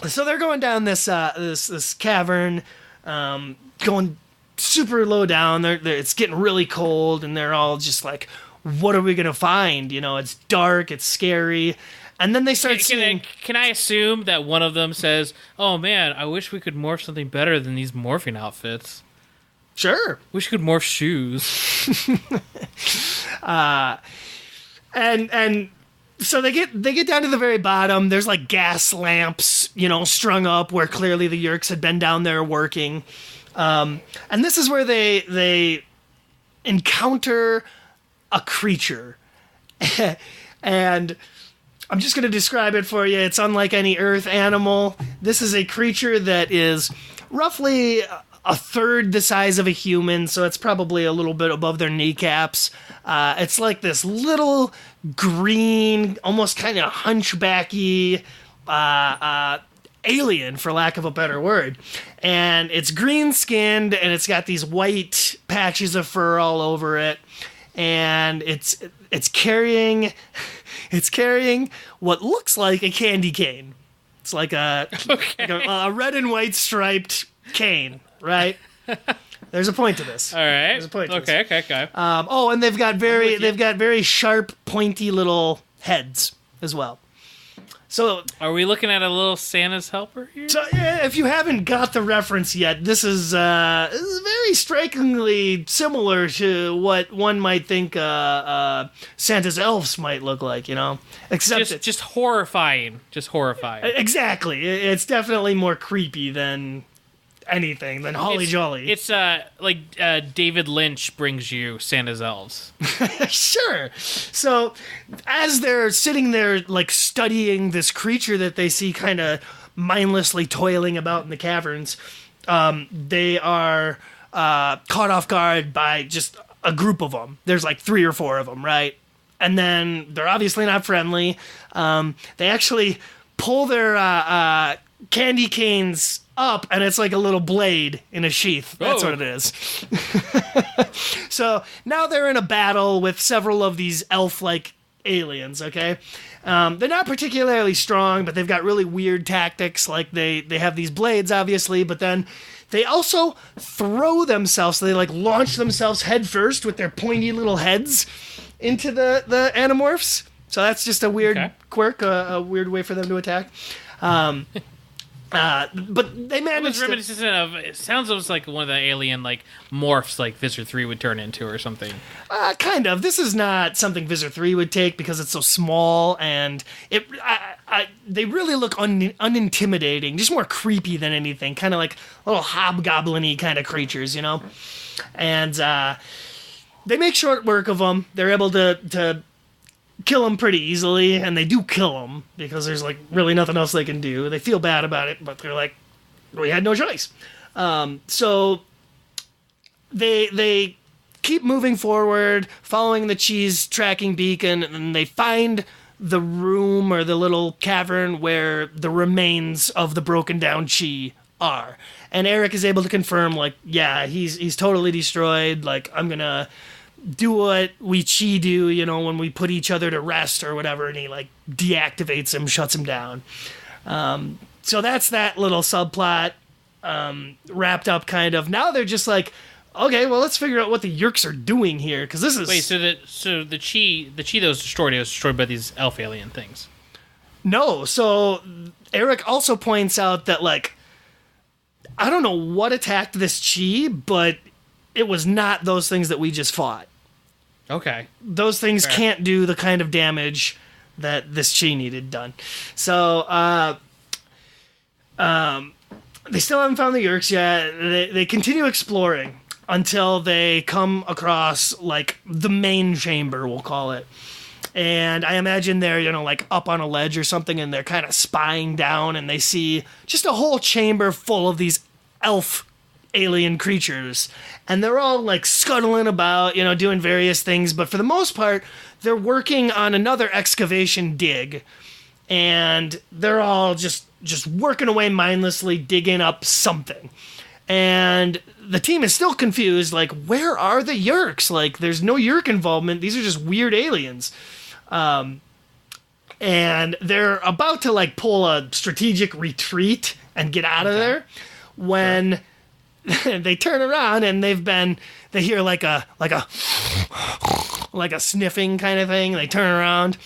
So they're going down this this cavern, going super low down. It's getting really cold, and they're all just like, what are we going to find? It's dark, it's scary. And then they start seeing... Can I assume that one of them says, oh man, I wish we could morph something better than these morphing outfits? Sure. Wish we could morph shoes. And so they get down to the very bottom. There's like gas lamps, strung up where clearly the Yeerks had been down there working. And this is where they encounter a creature. And I'm just going to describe it for you. It's unlike any earth animal. This is a creature that is roughly a third the size of a human, so it's probably a little bit above their kneecaps. It's like this little green, almost kind of hunchbacky alien, for lack of a better word. And it's green-skinned, and it's got these white patches of fur all over it. And it's carrying what looks like a candy cane. It's like a red and white striped cane, right? There's a point to this. All right. There's a point to this. Okay. And they've got very sharp, pointy little heads as well. So, are we looking at a little Santa's helper here? So, if you haven't got the reference yet, this is very strikingly similar to what one might think Santa's elves might look like, Except just horrifying. Just horrifying. Exactly. It's definitely more creepy than anything, than Holly Jolly. It's like David Lynch brings you Santa's elves. Sure. So as they're sitting there like studying this creature that they see kind of mindlessly toiling about in the caverns, they are caught off guard by just a group of them. There's like 3 or 4 of them, right? And then they're obviously not friendly. They actually pull their candy canes up, and it's like a little blade in a sheath. That's what it is. So now they're in a battle with several of these elf-like aliens, okay? They're not particularly strong, but they've got really weird tactics. Like, they have these blades, obviously, but then they also throw themselves, so they, like, launch themselves head first with their pointy little heads into the Animorphs. So that's just a weird quirk, a weird way for them to attack. But they managed reminiscent of, it sounds almost like one of the alien like morphs like Visser 3 would turn into or something. Kind of. This is not something Visser 3 would take because it's so small, and they really look unintimidating, just more creepy than anything, kind of like little hobgoblin-y kind of creatures, you know? And they make short work of them. They're able to kill them pretty easily, and they do kill them because there's like really nothing else they can do. They feel bad about it, but they're like, we had no choice. So they keep moving forward, following the cheese tracking beacon, and they find the room or the little cavern where the remains of the broken down chi are. And Eric is able to confirm, like, yeah, he's totally destroyed. Like, I'm gonna do what we chi do, you know, when we put each other to rest or whatever, and he like deactivates him, shuts him down. So that's that little subplot wrapped up, kind of. Now they're just like, okay, well, let's figure out what the Yeerks are doing here, because this is... Wait, so the chi that was destroyed by these elf alien things. No, so Eric also points out that, like, I don't know what attacked this chi, but it was not those things that we just fought. Okay. Those things can't do the kind of damage that this chi needed done. So, they still haven't found the Yeerks yet. They continue exploring until they come across, like, the main chamber, we'll call it. And I imagine they're, you know, like, up on a ledge or something, and they're kind of spying down, and they see just a whole chamber full of these elf alien creatures. And they're all, like, scuttling about, you know, doing various things. But for the most part, they're working on another excavation dig. And they're all just working away mindlessly, digging up something. And the team is still confused, like, where are the Yeerks? Like, there's no Yeerk involvement. These are just weird aliens. And they're about to, like, pull a strategic retreat and get out of there when they turn around and they hear like a sniffing kind of thing. They turn around,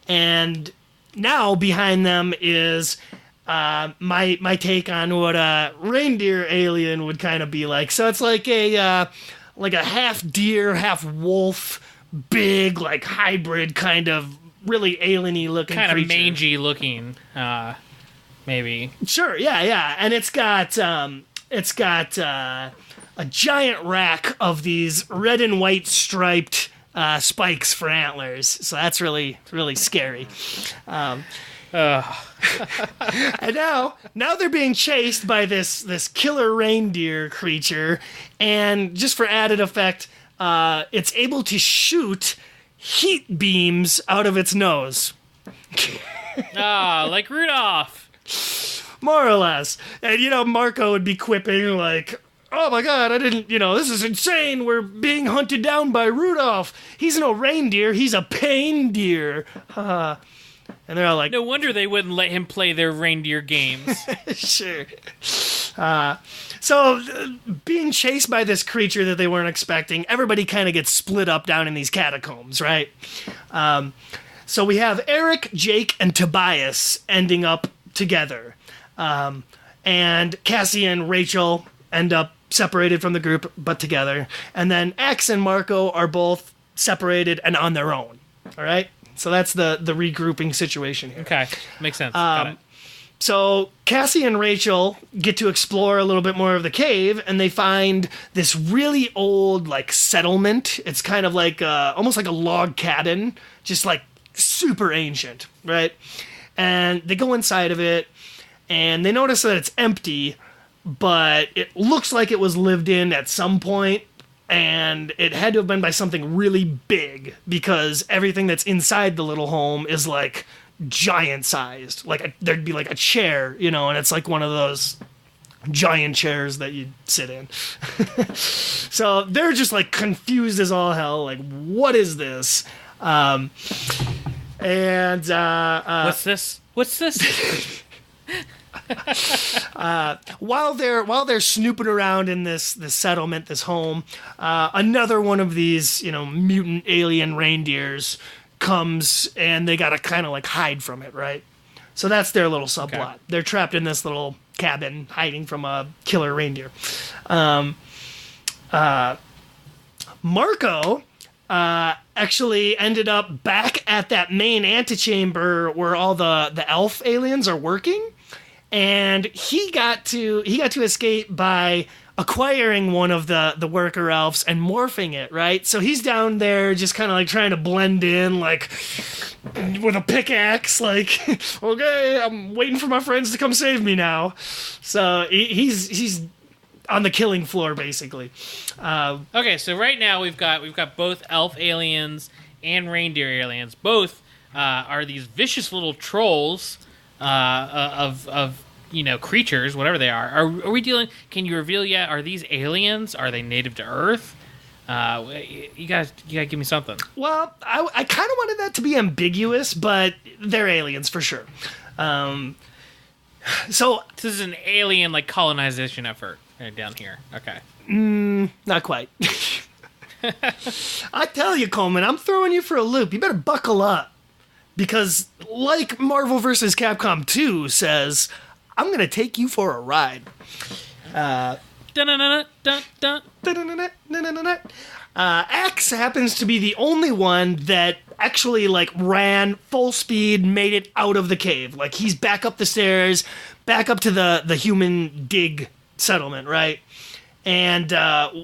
and now behind them is my take on what a reindeer alien would kind of be like. So it's like a half deer, half wolf, big, like, hybrid kind of really alien-y looking kind creature. Of mangy looking, maybe. Sure, yeah. And it's got a giant rack of these red and white striped spikes for antlers. So that's really, really scary. And now they're being chased by this killer reindeer creature, and just for added effect, it's able to shoot heat beams out of its nose. Like Rudolph. More or less. And, you know, Marco would be quipping, like, oh my god, this is insane, we're being hunted down by Rudolph. He's no reindeer, he's a pain deer. And they're all like... No wonder they wouldn't let him play their reindeer games. Sure. So, being chased by this creature that they weren't expecting, everybody kind of gets split up down in these catacombs, right? So we have Eric, Jake, and Tobias ending up together. And Cassie and Rachel end up separated from the group, but together. And then X and Marco are both separated and on their own. All right? So that's the regrouping situation here. Okay. Makes sense. Got it. So Cassie and Rachel get to explore a little bit more of the cave, and they find this really old, like, settlement. It's kind of like almost like a log cabin, just like super ancient, right? And they go inside of it, and they notice that it's empty, but it looks like it was lived in at some point, and it had to have been by something really big, because everything that's inside the little home is, like, giant sized. Like, there'd be, like, a chair, you know, and it's like one of those giant chairs that you sit in. So they're just, like, confused as all hell, like, what is this? And what's this? What's this? while they're snooping around in this settlement, this home, another one of these, mutant alien reindeers comes, and they gotta kind of like hide from it, right? So that's their little subplot. Okay. They're trapped in this little cabin, hiding from a killer reindeer. Marco actually ended up back at that main antechamber where all the elf aliens are working, and he got to escape by acquiring one of the worker elves and morphing it, right? So he's down there just kind of like trying to blend in, like with a pickaxe, like, okay, I'm waiting for my friends to come save me now. So he's on the killing floor, basically. Okay, so right now we've got both elf aliens and reindeer aliens. Both are these vicious little trolls of creatures, whatever they are. Are we dealing? Can you reveal yet? Are these aliens? Are they native to Earth? You guys give me something. Well, I kind of wanted that to be ambiguous, but they're aliens for sure. So this is an alien like colonization effort down here. Okay. Not quite. I tell you, Coleman, I'm throwing you for a loop. You better buckle up, because like Marvel vs. Capcom 2 says, I'm gonna take you for a ride. X happens to be the only one that actually like ran full speed, made it out of the cave. Like he's back up the stairs, back up to the human dig settlement, right? And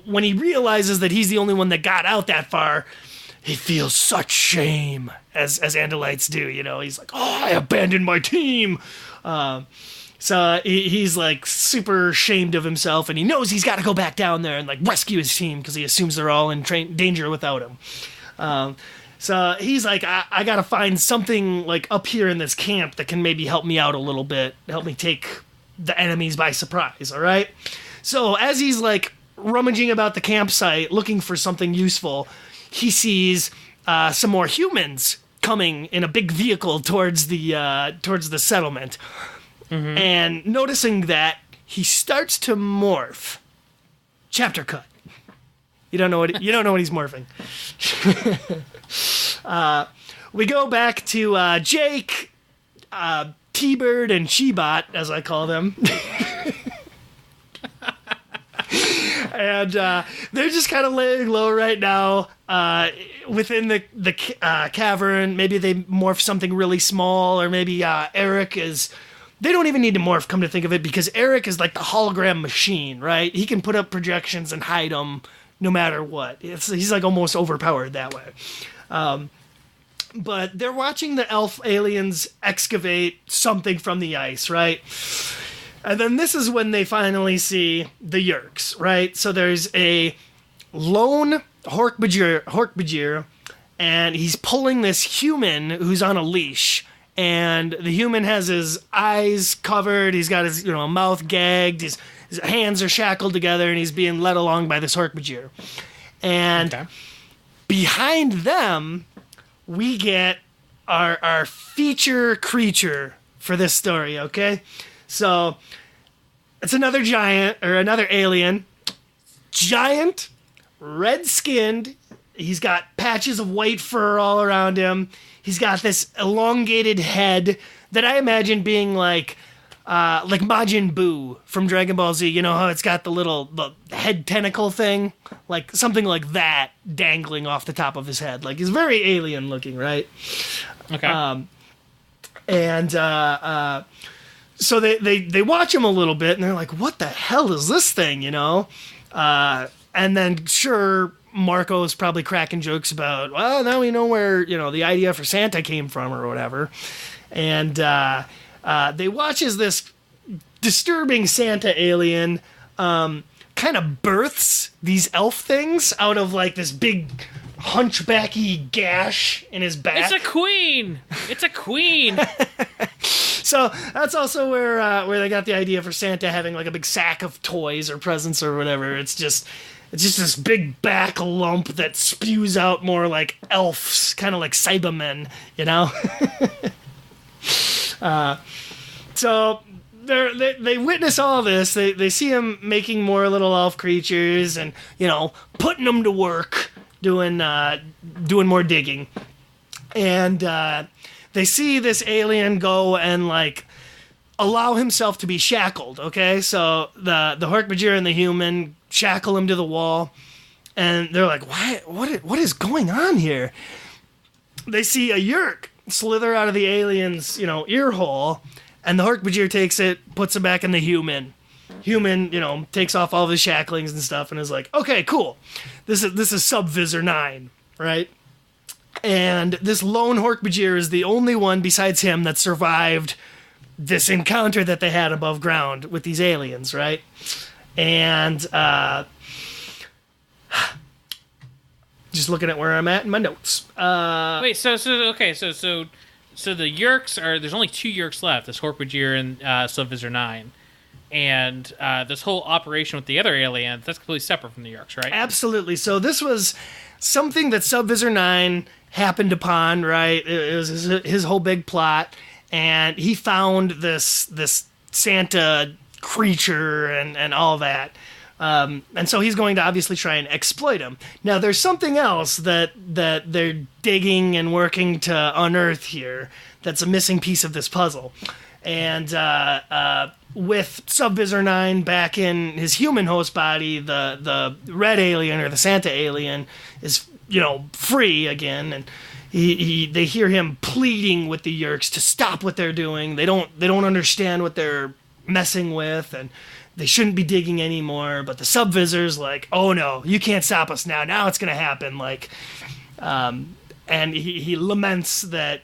when he realizes that he's the only one that got out that far, he feels such shame, as Andalites do. He's like, oh, I abandoned my team. So he's like super ashamed of himself, and he knows he's got to go back down there and like rescue his team because he assumes they're all in danger without him. So he's like, I got to find something like up here in this camp that can maybe help me out a little bit, help me take the enemies by surprise. All right. So as he's like rummaging about the campsite looking for something useful, he sees some more humans coming in a big vehicle towards the settlement. Mm-hmm. And noticing that, he starts to morph. Chapter cut. You don't know what he's morphing. We go back to Jake, T-Bird, and She-Bot, as I call them. And they're just kind of laying low right now within the cavern. Maybe they morph something really small, or maybe Eric is... They don't even need to morph, come to think of it, because Eric is like the hologram machine, right? He can put up projections and hide them no matter what. He's like almost overpowered that way. But they're watching the elf aliens excavate something from the ice, right? And then this is when they finally see the Yeerks, right? So there's a lone Hork-Bajir, and he's pulling this human who's on a leash. And the human has his eyes covered. He's got his mouth gagged. His hands are shackled together, and he's being led along by this Hork-Bajir. And behind them, we get our feature creature for this story. Okay, so it's another giant or another alien, giant, red-skinned. He's got patches of white fur all around him. He's got this elongated head that I imagine being like Majin Buu from Dragon Ball Z. You know how it's got the head tentacle thing? Like something like that dangling off the top of his head. Like he's very alien looking, right? Okay. So they watch him a little bit, and they're like, what the hell is this thing, And then sure... Marco's probably cracking jokes about, well, now we know where, the idea for Santa came from or whatever. And they watch as this disturbing Santa alien kind of births these elf things out of like this big hunchbacky gash in his back. It's a queen! It's a queen! So that's also where they got the idea for Santa having like a big sack of toys or presents or whatever. It's just... It's just this big back lump that spews out more like elves, kind of like Cybermen, you know? So they witness all this. They see him making more little elf creatures and, you know, putting them to work, doing more digging. And they see this alien go and, like, allow himself to be shackled, okay? So the Hork-Bajir and the human shackle him to the wall, and they're like, what is going on here? They see a Yeerk slither out of the alien's, you know, ear hole, and the Hork-Bajir takes it, puts it back in the human. Human, you know, takes off all of his shacklings and stuff and is like, okay, cool. This is Subvisor 9, right? And this lone Hork-Bajir is the only one besides him that survived this encounter that they had above ground with these aliens, right? And just looking at where I'm at in my notes. Wait, so the Yeerks are, there's only 2 Yeerks left, this Hork-Bajir and Subvisor 9. And this whole operation with the other alien, that's completely separate from the Yeerks, right? Absolutely. So this was something that Subvisor 9 happened upon, right? It was his whole big plot, and he found this Santa creature and all that. And so he's going to obviously try and exploit him. Now, there's something else that they're digging and working to unearth here that's a missing piece of this puzzle. And with Subvisor 9 back in his human host body, the red alien or the Santa alien is, you know, free again, and they hear him pleading with the Yeerks to stop what they're doing. They don't understand what they're messing with, and they shouldn't be digging anymore. But the Subvisor's like, oh no, you can't stop us now. Now it's gonna happen. Like, and he laments that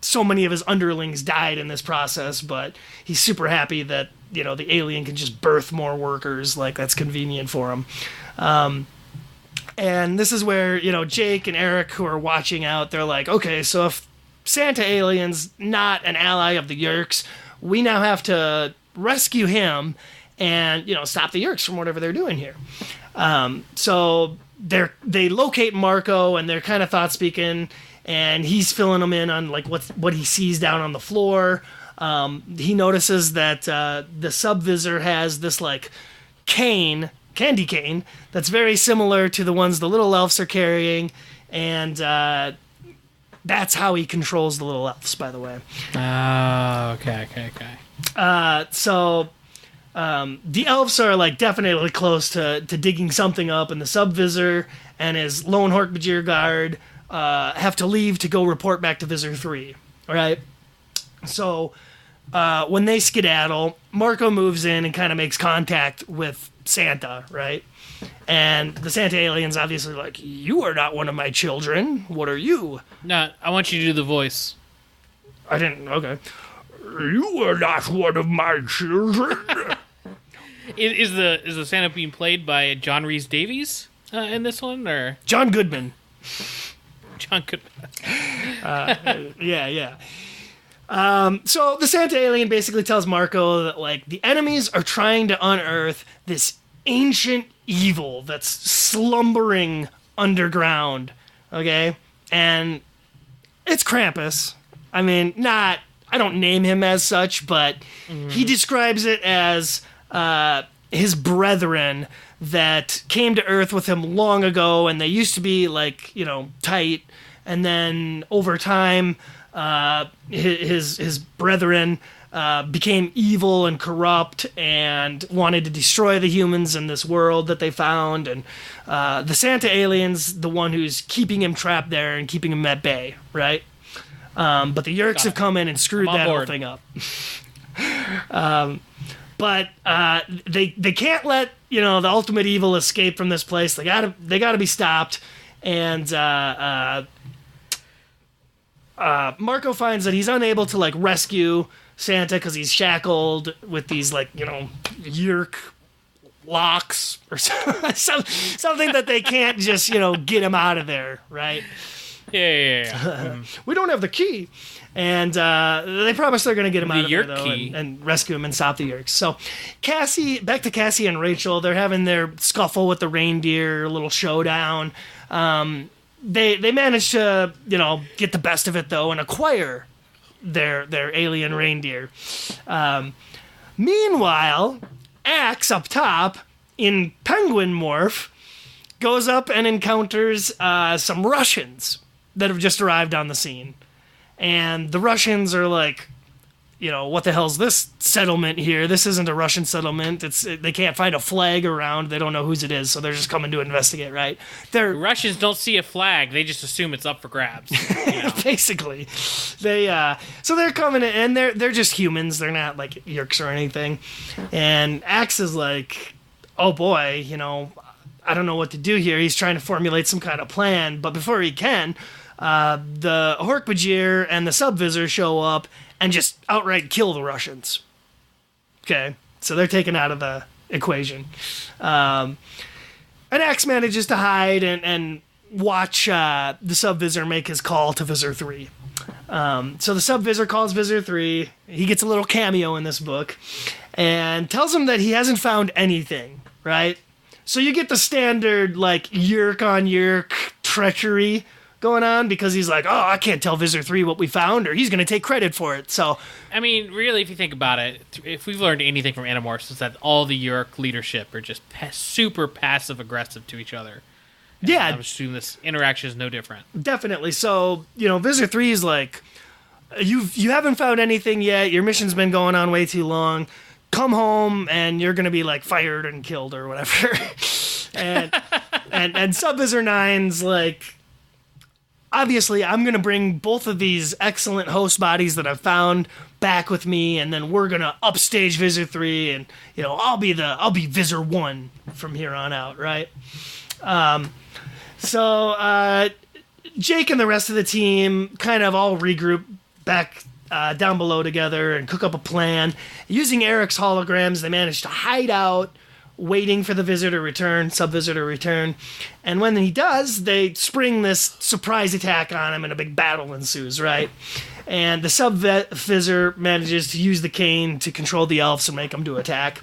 so many of his underlings died in this process, but he's super happy that, you know, the alien can just birth more workers. Like, that's convenient for him. And this is where, you know, Jake and Eric, who are watching out, they're like, okay, so if Santa Alien's not an ally of the Yeerks, we now have to rescue him and, you know, stop the Yeerks from whatever they're doing here. So they locate Marco, and they're kind of thought-speaking, and he's filling them in on, like, what he sees down on the floor. He notices that the Subvisor has this, like, candy cane that's very similar to the ones the little elves are carrying, and that's how he controls the little elves, by the way. Okay. So the elves are, like, definitely close to digging something up, and the Subvisor and his lone Hork-Bajir guard have to leave to go report back to Visor 3, right? So when they skedaddle, Marco moves in and kind of makes contact with Santa, right? And the Santa alien's obviously like, you are not one of my children. What are you? No, I want you to do the voice. I didn't. Okay. You are not one of my children. Is the Santa being played by John Rhys Davies in this one, or John Goodman? John Goodman. Yeah. So the Santa alien basically tells Marco that, like, the enemies are trying to unearth this ancient evil that's slumbering underground, okay? And it's Krampus. I mean, I don't name him as such, but he describes it as his brethren that came to Earth with him long ago, and they used to be, like, you know, tight, and then over time his brethren became evil and corrupt and wanted to destroy the humans in this world that they found, and the Santa alien's the one who's keeping him trapped there and keeping him at bay, right? But the Yeerks have come in and screwed that whole thing up. But they can't let, you know, the ultimate evil escape from this place. They gotta be stopped, and Marco finds that he's unable to, like, rescue Santa because he's shackled with these, like, you know, Yeerk locks or something that they can't just, you know, get him out of there, right? Yeah. We don't have the key. And they promise they're going to get him out of there, though, key. and rescue him and stop the Yeerks. So back to Cassie and Rachel. They're having their scuffle with the reindeer, little showdown. They manage to, get the best of it, though, and acquire their alien reindeer. Meanwhile, Axe up top in penguin morph goes up and encounters some Russians that have just arrived on the scene. And the Russians are like, what the hell's this settlement here? This isn't a Russian settlement. They can't find a flag around. They don't know whose it is, so they're just coming to investigate, right? Russians don't see a flag. They just assume it's up for grabs. Basically. So they're coming in, and they're just humans. They're not like Yeerks or anything. And Axe is like, oh boy, I don't know what to do here. He's trying to formulate some kind of plan, but before he can, the Hork-Bajir and the Subvisor show up and just outright kill the Russians. Okay, so they're taken out of the equation. And Axe manages to hide and watch the Subvisor make his call to Visor 3. So the Subvisor calls Visor 3. He gets a little cameo in this book and tells him that he hasn't found anything, right? So you get the standard, Yeerk on Yeerk treachery going on, because he's like, I can't tell Visor 3 what we found, or he's going to take credit for it. So, I mean, really, if you think about it, if we've learned anything from Animorphs, it's that all the Yeerk leadership are just super passive-aggressive to each other. And I'm assuming this interaction is no different. Definitely. So, Visor 3 is like, you haven't found anything yet, your mission's been going on way too long, come home, and you're going to be, fired and killed or whatever. and Subvisor 9's like, obviously, I'm going to bring both of these excellent host bodies that I've found back with me, and then we're going to upstage Visor 3, and, I'll be Visor 1 from here on out, right? So Jake and the rest of the team kind of all regroup back down below together and cook up a plan. Using Eric's holograms, they manage to hide out, waiting for the Visor to return, Subvisor to return. And when he does, they spring this surprise attack on him and a big battle ensues, right? And the Subvisor manages to use the cane to control the elves and make them to attack.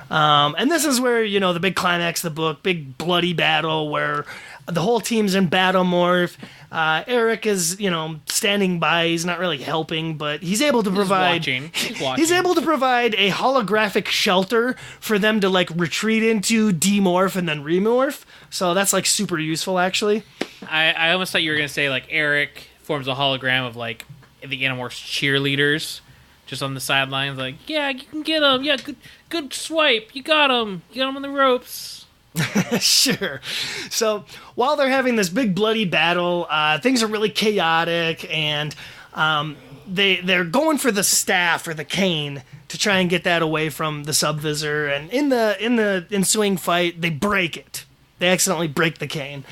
And this is where, the big climax of the book, big bloody battle where the whole team's in battle morph. Eric is, standing by. He's not really helping, but he's able to provide. He's able to provide a holographic shelter for them to retreat into, demorph, and then remorph. So that's super useful, actually. I almost thought you were gonna say Eric forms a hologram of the Animorphs cheerleaders, just on the sidelines. Yeah, you can get him. Yeah, good swipe. You got him. You got him on the ropes. Sure. So while they're having this big bloody battle, things are really chaotic, and they're going for the staff or the cane to try and get that away from the Subvisor. And in the ensuing fight, they break it. They accidentally break the cane,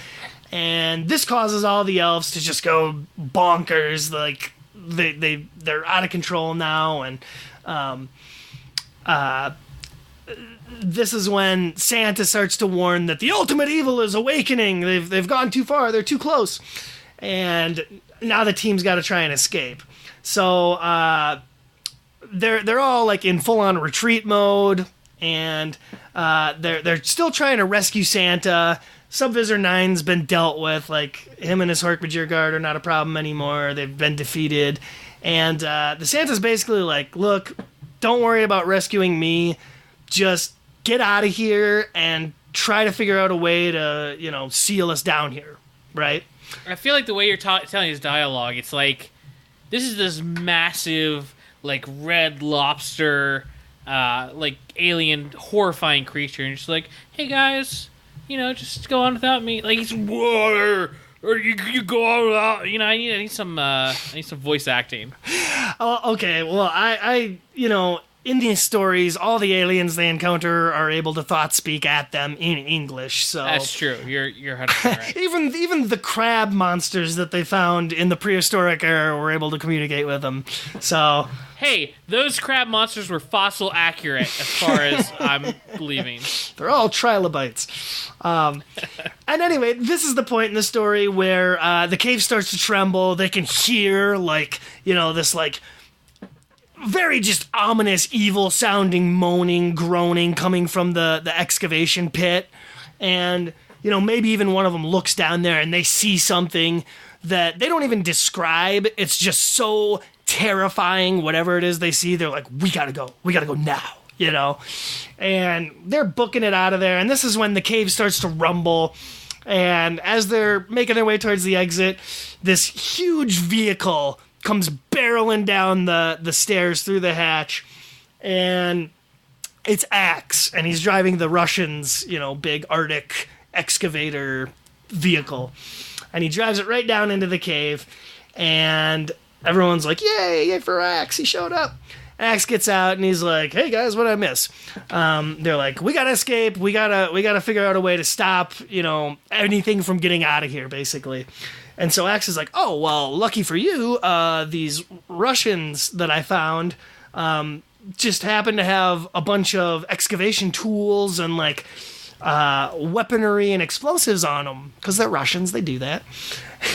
and this causes all the elves to just go bonkers. They're out of control now, and this is when Santa starts to warn that the ultimate evil is awakening. They've gone too far. They're too close. And now the team's got to try and escape. So they're all in full-on retreat mode, and they're still trying to rescue Santa. Subvisor 9's been dealt with. Him and his Hork-Bajir guard are not a problem anymore. They've been defeated. And the Santa's basically look, don't worry about rescuing me. Just get out of here and try to figure out a way to, seal us down here, right? I feel like the way you're telling his dialogue, it's this is this massive, red lobster, alien, horrifying creature, and just hey guys, just go on without me. He's water, or you go on without. I need some voice acting. Oh, okay. Well, I in these stories, all the aliens they encounter are able to thought speak at them in English. So That's true. You're 100% right. even the crab monsters that they found in the prehistoric era were able to communicate with them. So Hey, those crab monsters were fossil accurate as far as I'm believing. they're all trilobites. And anyway, this is the point in the story where the cave starts to tremble. They can hear, like, this, like, very just ominous, evil-sounding moaning, groaning coming from the excavation pit. And, maybe even one of them looks down there and they see something that they don't even describe. It's just so terrifying, whatever it is they see. They're like, we gotta go now, and they're booking it out of there. And this is when the cave starts to rumble, and as they're making their way towards the exit, this huge vehicle comes barreling down the stairs through the hatch, and it's Axe, and he's driving the Russians, big Arctic excavator vehicle, and he drives it right down into the cave, and everyone's like, yay for Axe, he showed up. Axe gets out and he's like, hey guys, what'd I miss? They're like, we gotta escape, we gotta figure out a way to stop, anything from getting out of here, basically. And so Axe is like, oh, well, lucky for you, these Russians that I found just happen to have a bunch of excavation tools and, like, weaponry and explosives on them, because they're Russians, they do that.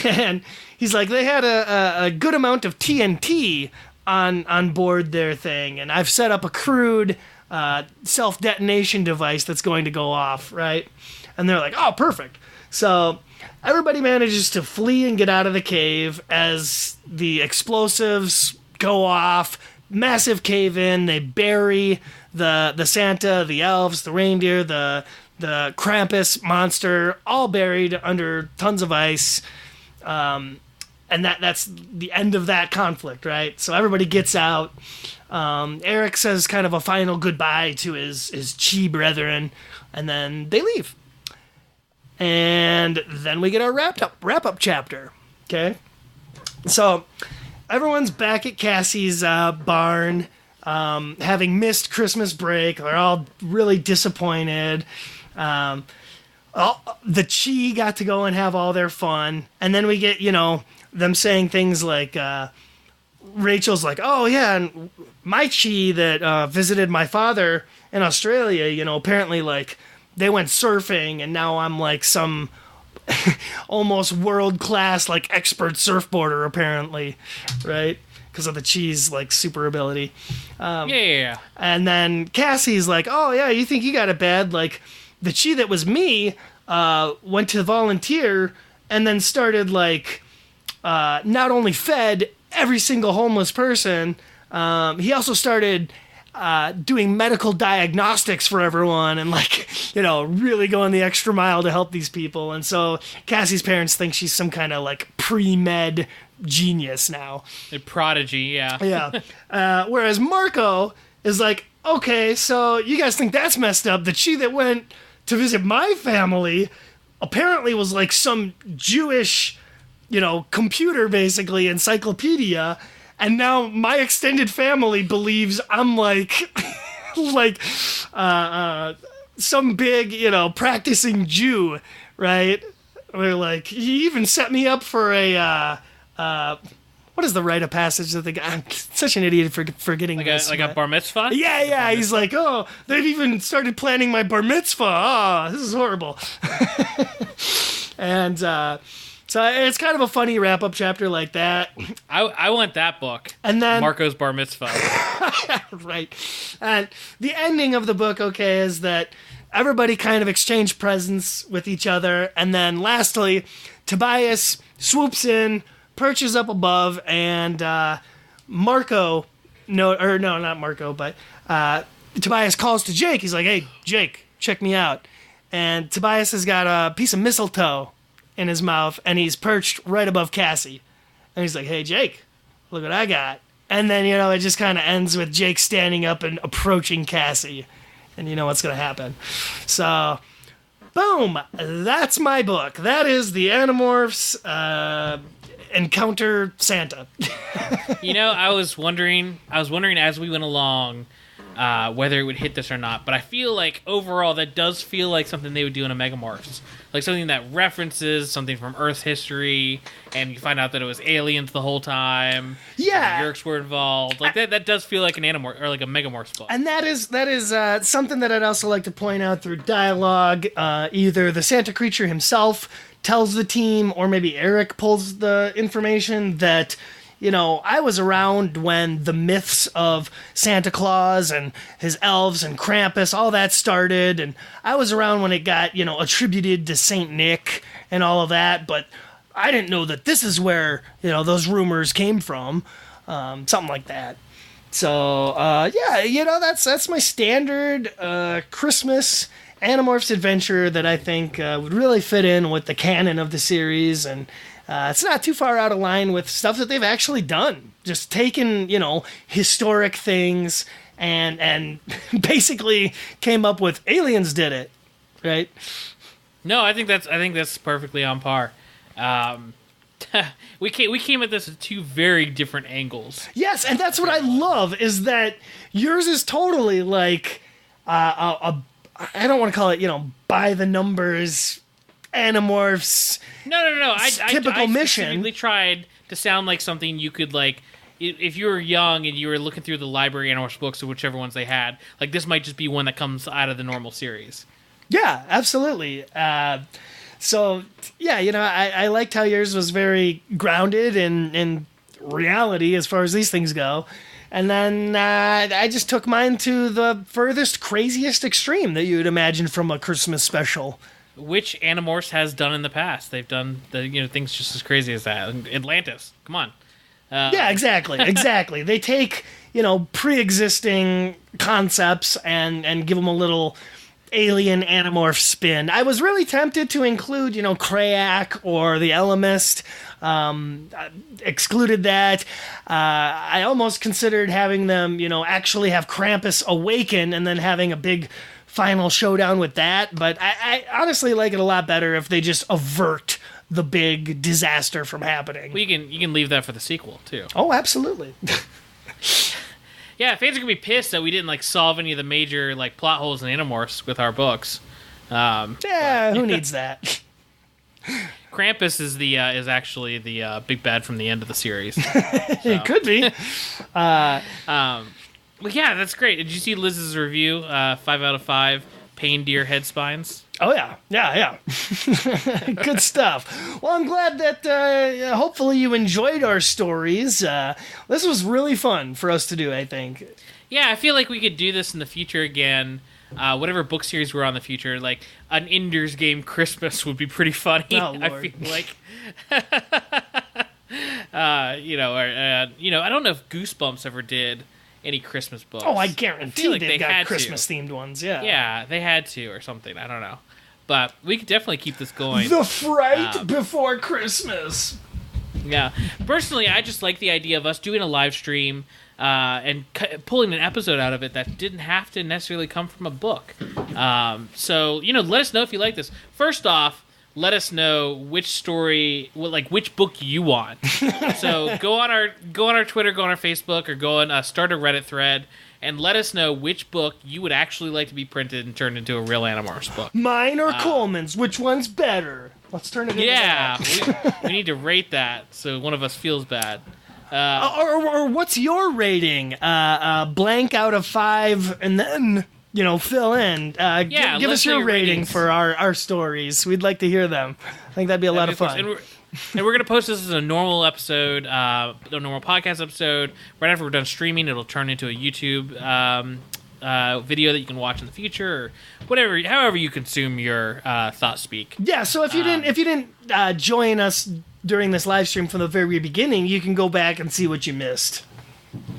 And he's like, they had a good amount of TNT on board their thing, and I've set up a crude self-detonation device that's going to go off, right? And they're like, oh, perfect. So everybody manages to flee and get out of the cave as the explosives go off. Massive cave-in. They bury the Santa, the elves, the reindeer, the Krampus monster, all buried under tons of ice. And that's the end of that conflict, right? So everybody gets out. Eric says kind of a final goodbye to his Chi brethren, and then they leave. And then we get our wrap-up chapter, okay? So everyone's back at Cassie's barn, having missed Christmas break. They're all really disappointed. The Chi got to go and have all their fun. And then we get, them saying things like, Rachel's like, oh, yeah, and my Chi that visited my father in Australia, apparently, like, they went surfing, and now I'm, like, some almost world-class, like, expert surfboarder, apparently, right? Because of the Chi's, like, super ability. Yeah. And then Cassie's like, oh, yeah, you think you got it bad? Like, the Chi that was me went to volunteer and then started, like, not only fed every single homeless person, he also started doing medical diagnostics for everyone and, like, really going the extra mile to help these people. And so Cassie's parents think she's some kind of, like, pre-med genius now. A prodigy, yeah. Yeah. Whereas Marco is like, okay, so you guys think that's messed up. The Chi that went to visit my family apparently was, like, some Jewish, computer, basically, encyclopedia, and now my extended family believes I'm like some big, practicing Jew, right? We're like, he even set me up for a what is the rite of passage that the guy? I'm such an idiot for forgetting this. Like a bar mitzvah? Yeah. He's like, oh, they've even started planning my bar mitzvah. Oh, this is horrible. And so it's kind of a funny wrap-up chapter like that. I want that book. And then Marco's bar mitzvah. Right. And the ending of the book, okay, is that everybody kind of exchanged presents with each other. And then lastly, Tobias swoops in, perches up above, and Tobias calls to Jake. He's like, hey, Jake, check me out. And Tobias has got a piece of mistletoe in his mouth, and he's perched right above Cassie. And he's like, hey, Jake, look what I got. And then, it just kind of ends with Jake standing up and approaching Cassie. And you know what's going to happen. So, boom, that's my book. That is the Animorphs Encounter Santa. I was wondering as we went along, whether it would hit this or not. But I feel like overall that does feel like something they would do in a Megamorphs. Like something that references something from Earth's history, and you find out that it was aliens the whole time. Yeah. The Yeerks were involved. Like that does feel like an Animorph or like a Megamorphs book. And that is something that I'd also like to point out through dialogue. Either the Santa creature himself tells the team, or maybe Eric pulls the information that, I was around when the myths of Santa Claus and his elves and Krampus, all that started, and I was around when it got, attributed to Saint Nick and all of that, but I didn't know that this is where, those rumors came from, something like that. So, that's my standard Christmas Animorphs adventure that I think would really fit in with the canon of the series, and it's not too far out of line with stuff that they've actually done. Just taken, historic things and basically came up with aliens did it, right? No, I think that's perfectly on par. We came at this at two very different angles. Yes, and that's what I love is that yours is totally like I don't want to call it, by the numbers Animorphs. No. I typical mission. Specifically tried to sound like something you could like. If you were young and you were looking through the library Animorphs books or whichever ones they had, like this might just be one that comes out of the normal series. Yeah, absolutely. So yeah, I liked how yours was very grounded in reality as far as these things go. And then I just took mine to the furthest, craziest extreme that you would imagine from a Christmas special. Which Animorphs has done in the past. They've done things just as crazy as that. Atlantis, come on. Yeah, exactly. They take, pre-existing concepts and give them a little alien Animorph spin. I was really tempted to include, Krayak or the Elemist. Excluded that. I almost considered having them, actually have Krampus awaken and then having a big final showdown with that. But I honestly like it a lot better if they just avert the big disaster from happening. Well, you can leave that for the sequel too. Oh, absolutely. Yeah, fans are gonna be pissed that we didn't solve any of the major plot holes in Animorphs with our books. Who needs that? Krampus is actually the big bad from the end of the series. It could be. Well, yeah, that's great. Did you see Liz's review? 5 out of 5 pain deer head spines. Oh yeah. Good stuff. Well, I'm glad that hopefully you enjoyed our stories. This was really fun for us to do, I think. Yeah, I feel like we could do this in the future again. Whatever book series we're on in the future, like an Ender's Game Christmas would be pretty funny. Oh, Lord. I feel like, I don't know if Goosebumps ever did any Christmas books. Oh, I guarantee like they've they got Christmas themed ones. Yeah. Yeah, they had to or something. I don't know, but we could definitely keep this going. The Fright Before Christmas. Yeah, personally, I just like the idea of us doing a live stream. And pulling an episode out of it that didn't have to necessarily come from a book. So, let us know if you like this. First off, let us know which story, which book you want. So go on our Twitter, go on our Facebook, or go on start a Reddit thread, and let us know which book you would actually like to be printed and turned into a real Animorphs book. Mine or Coleman's? Which one's better? Let's turn it into that. we need to rate that so one of us feels bad. Or what's your rating? Blank out of 5, and then fill in. Give us your rating for our stories. We'd like to hear them. I think that'd be a lot of fun. And we're gonna post this as a normal episode, a normal podcast episode. Right after we're done streaming, it'll turn into a YouTube video that you can watch in the future, or whatever, however you consume your thought speak. Yeah. So if you didn't join us during this live stream from the very beginning, you can go back and see what you missed.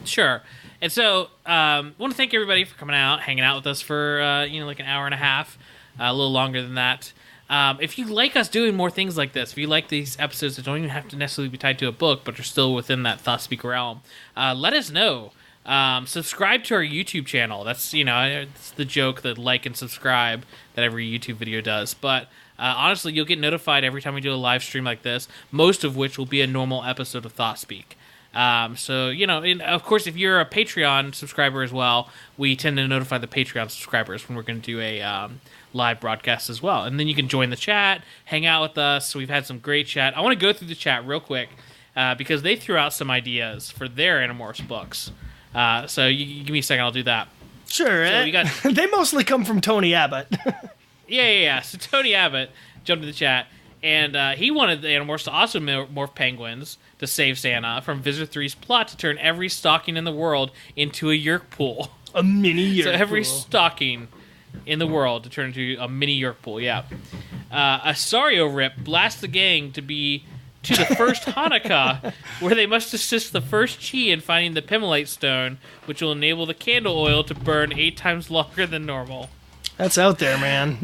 Sure. And so, want to thank everybody for coming out, hanging out with us for, an hour and a half, a little longer than that. If you like us doing more things like this, if you like these episodes that don't even have to necessarily be tied to a book, but are still within that Thought Speak realm, let us know. Subscribe to our YouTube channel. That's, it's the joke that like and subscribe that every YouTube video does. But honestly, you'll get notified every time we do a live stream like this, most of which will be a normal episode of Thought Speak. So, and of course, if you're a Patreon subscriber as well, we tend to notify the Patreon subscribers when we're going to do a live broadcast as well. And then you can join the chat, hang out with us. We've had some great chat. I want to go through the chat real quick because they threw out some ideas for their Animorphs books. So you give me a second, I'll do that. Sure. So they mostly come from Tony Abbott. Yeah. So Tony Abbott jumped in the chat, and he wanted the Animorphs to also morph penguins to save Santa from Visitor 3's plot to turn every stocking in the world into a Yeerk pool. A mini Yeerk pool. So every stocking in the world to turn into a mini Yeerk pool, yeah. Asario Rip blasts the gang to the first Hanukkah, where they must assist the first Chi in finding the Pimelite Stone, which will enable the candle oil to burn 8 times longer than normal. That's out there, man.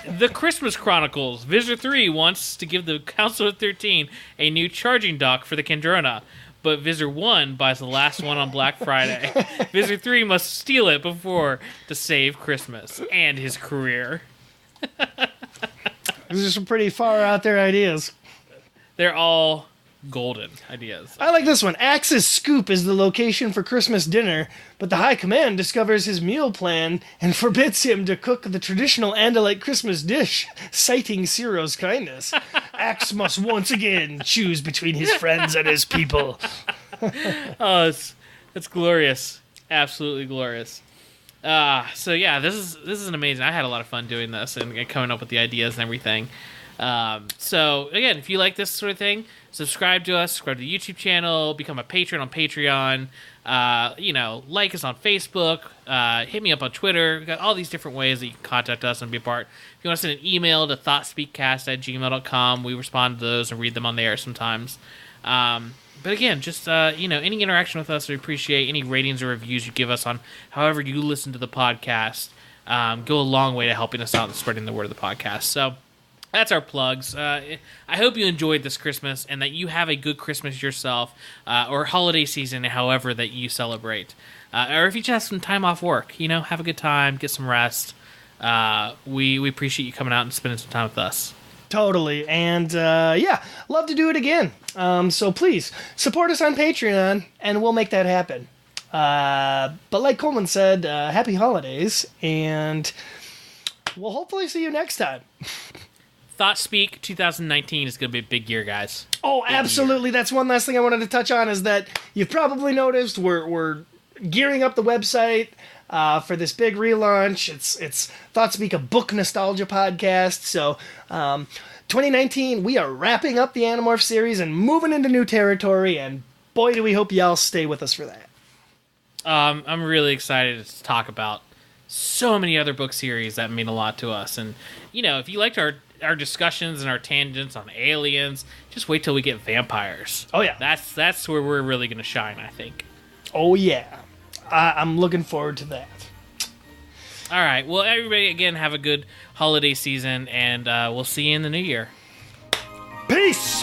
The Christmas Chronicles. Visitor 3 wants to give the Council of 13 a new charging dock for the Kendrona, but Visitor 1 buys the last one on Black Friday. Visitor 3 must steal it before to save Christmas and his career. These are some pretty far out there ideas. They're all golden ideas. I like this one. Axe's scoop is the location for Christmas dinner, but the High Command discovers his meal plan and forbids him to cook the traditional Andalite Christmas dish, citing Ciro's kindness. Axe must once again choose between his friends and his people. Oh, it's glorious. Absolutely glorious. So yeah, this is an amazing. I had a lot of fun doing this and coming up with the ideas and everything. So again, if you like this sort of thing, subscribe to us, subscribe to the YouTube channel, become a patron on Patreon, like us on Facebook, hit me up on Twitter. We've got all these different ways that you can contact us and be a part. If you want to send an email to thoughtspeakcast@gmail.com, we respond to those and read them on the air sometimes. But again, just, any interaction with us, we appreciate any ratings or reviews you give us on however you listen to the podcast. Go a long way to helping us out and spreading the word of the podcast. So that's our plugs. I hope you enjoyed this Christmas and that you have a good Christmas yourself, or holiday season, however that you celebrate. Or if you just have some time off work, have a good time, get some rest. We appreciate you coming out and spending some time with us. Totally. And, love to do it again. So please, support us on Patreon, and we'll make that happen. But like Coleman said, happy holidays, and we'll hopefully see you next time. ThoughtSpeak 2019 is going to be a big year, guys. Oh, absolutely. That's one last thing I wanted to touch on, is that you've probably noticed we're gearing up the website for this big relaunch. It's ThoughtSpeak, a book nostalgia podcast. So 2019, we are wrapping up the Animorphs series and moving into new territory, and boy, do we hope y'all stay with us for that. I'm really excited to talk about so many other book series that mean a lot to us. And, if you liked our discussions and our tangents on aliens, just wait till we get vampires. Oh, yeah. That's where we're really going to shine, I think. Oh, yeah. I'm looking forward to that. All right. Well, everybody, again, have a good holiday season, and we'll see you in the new year. Peace!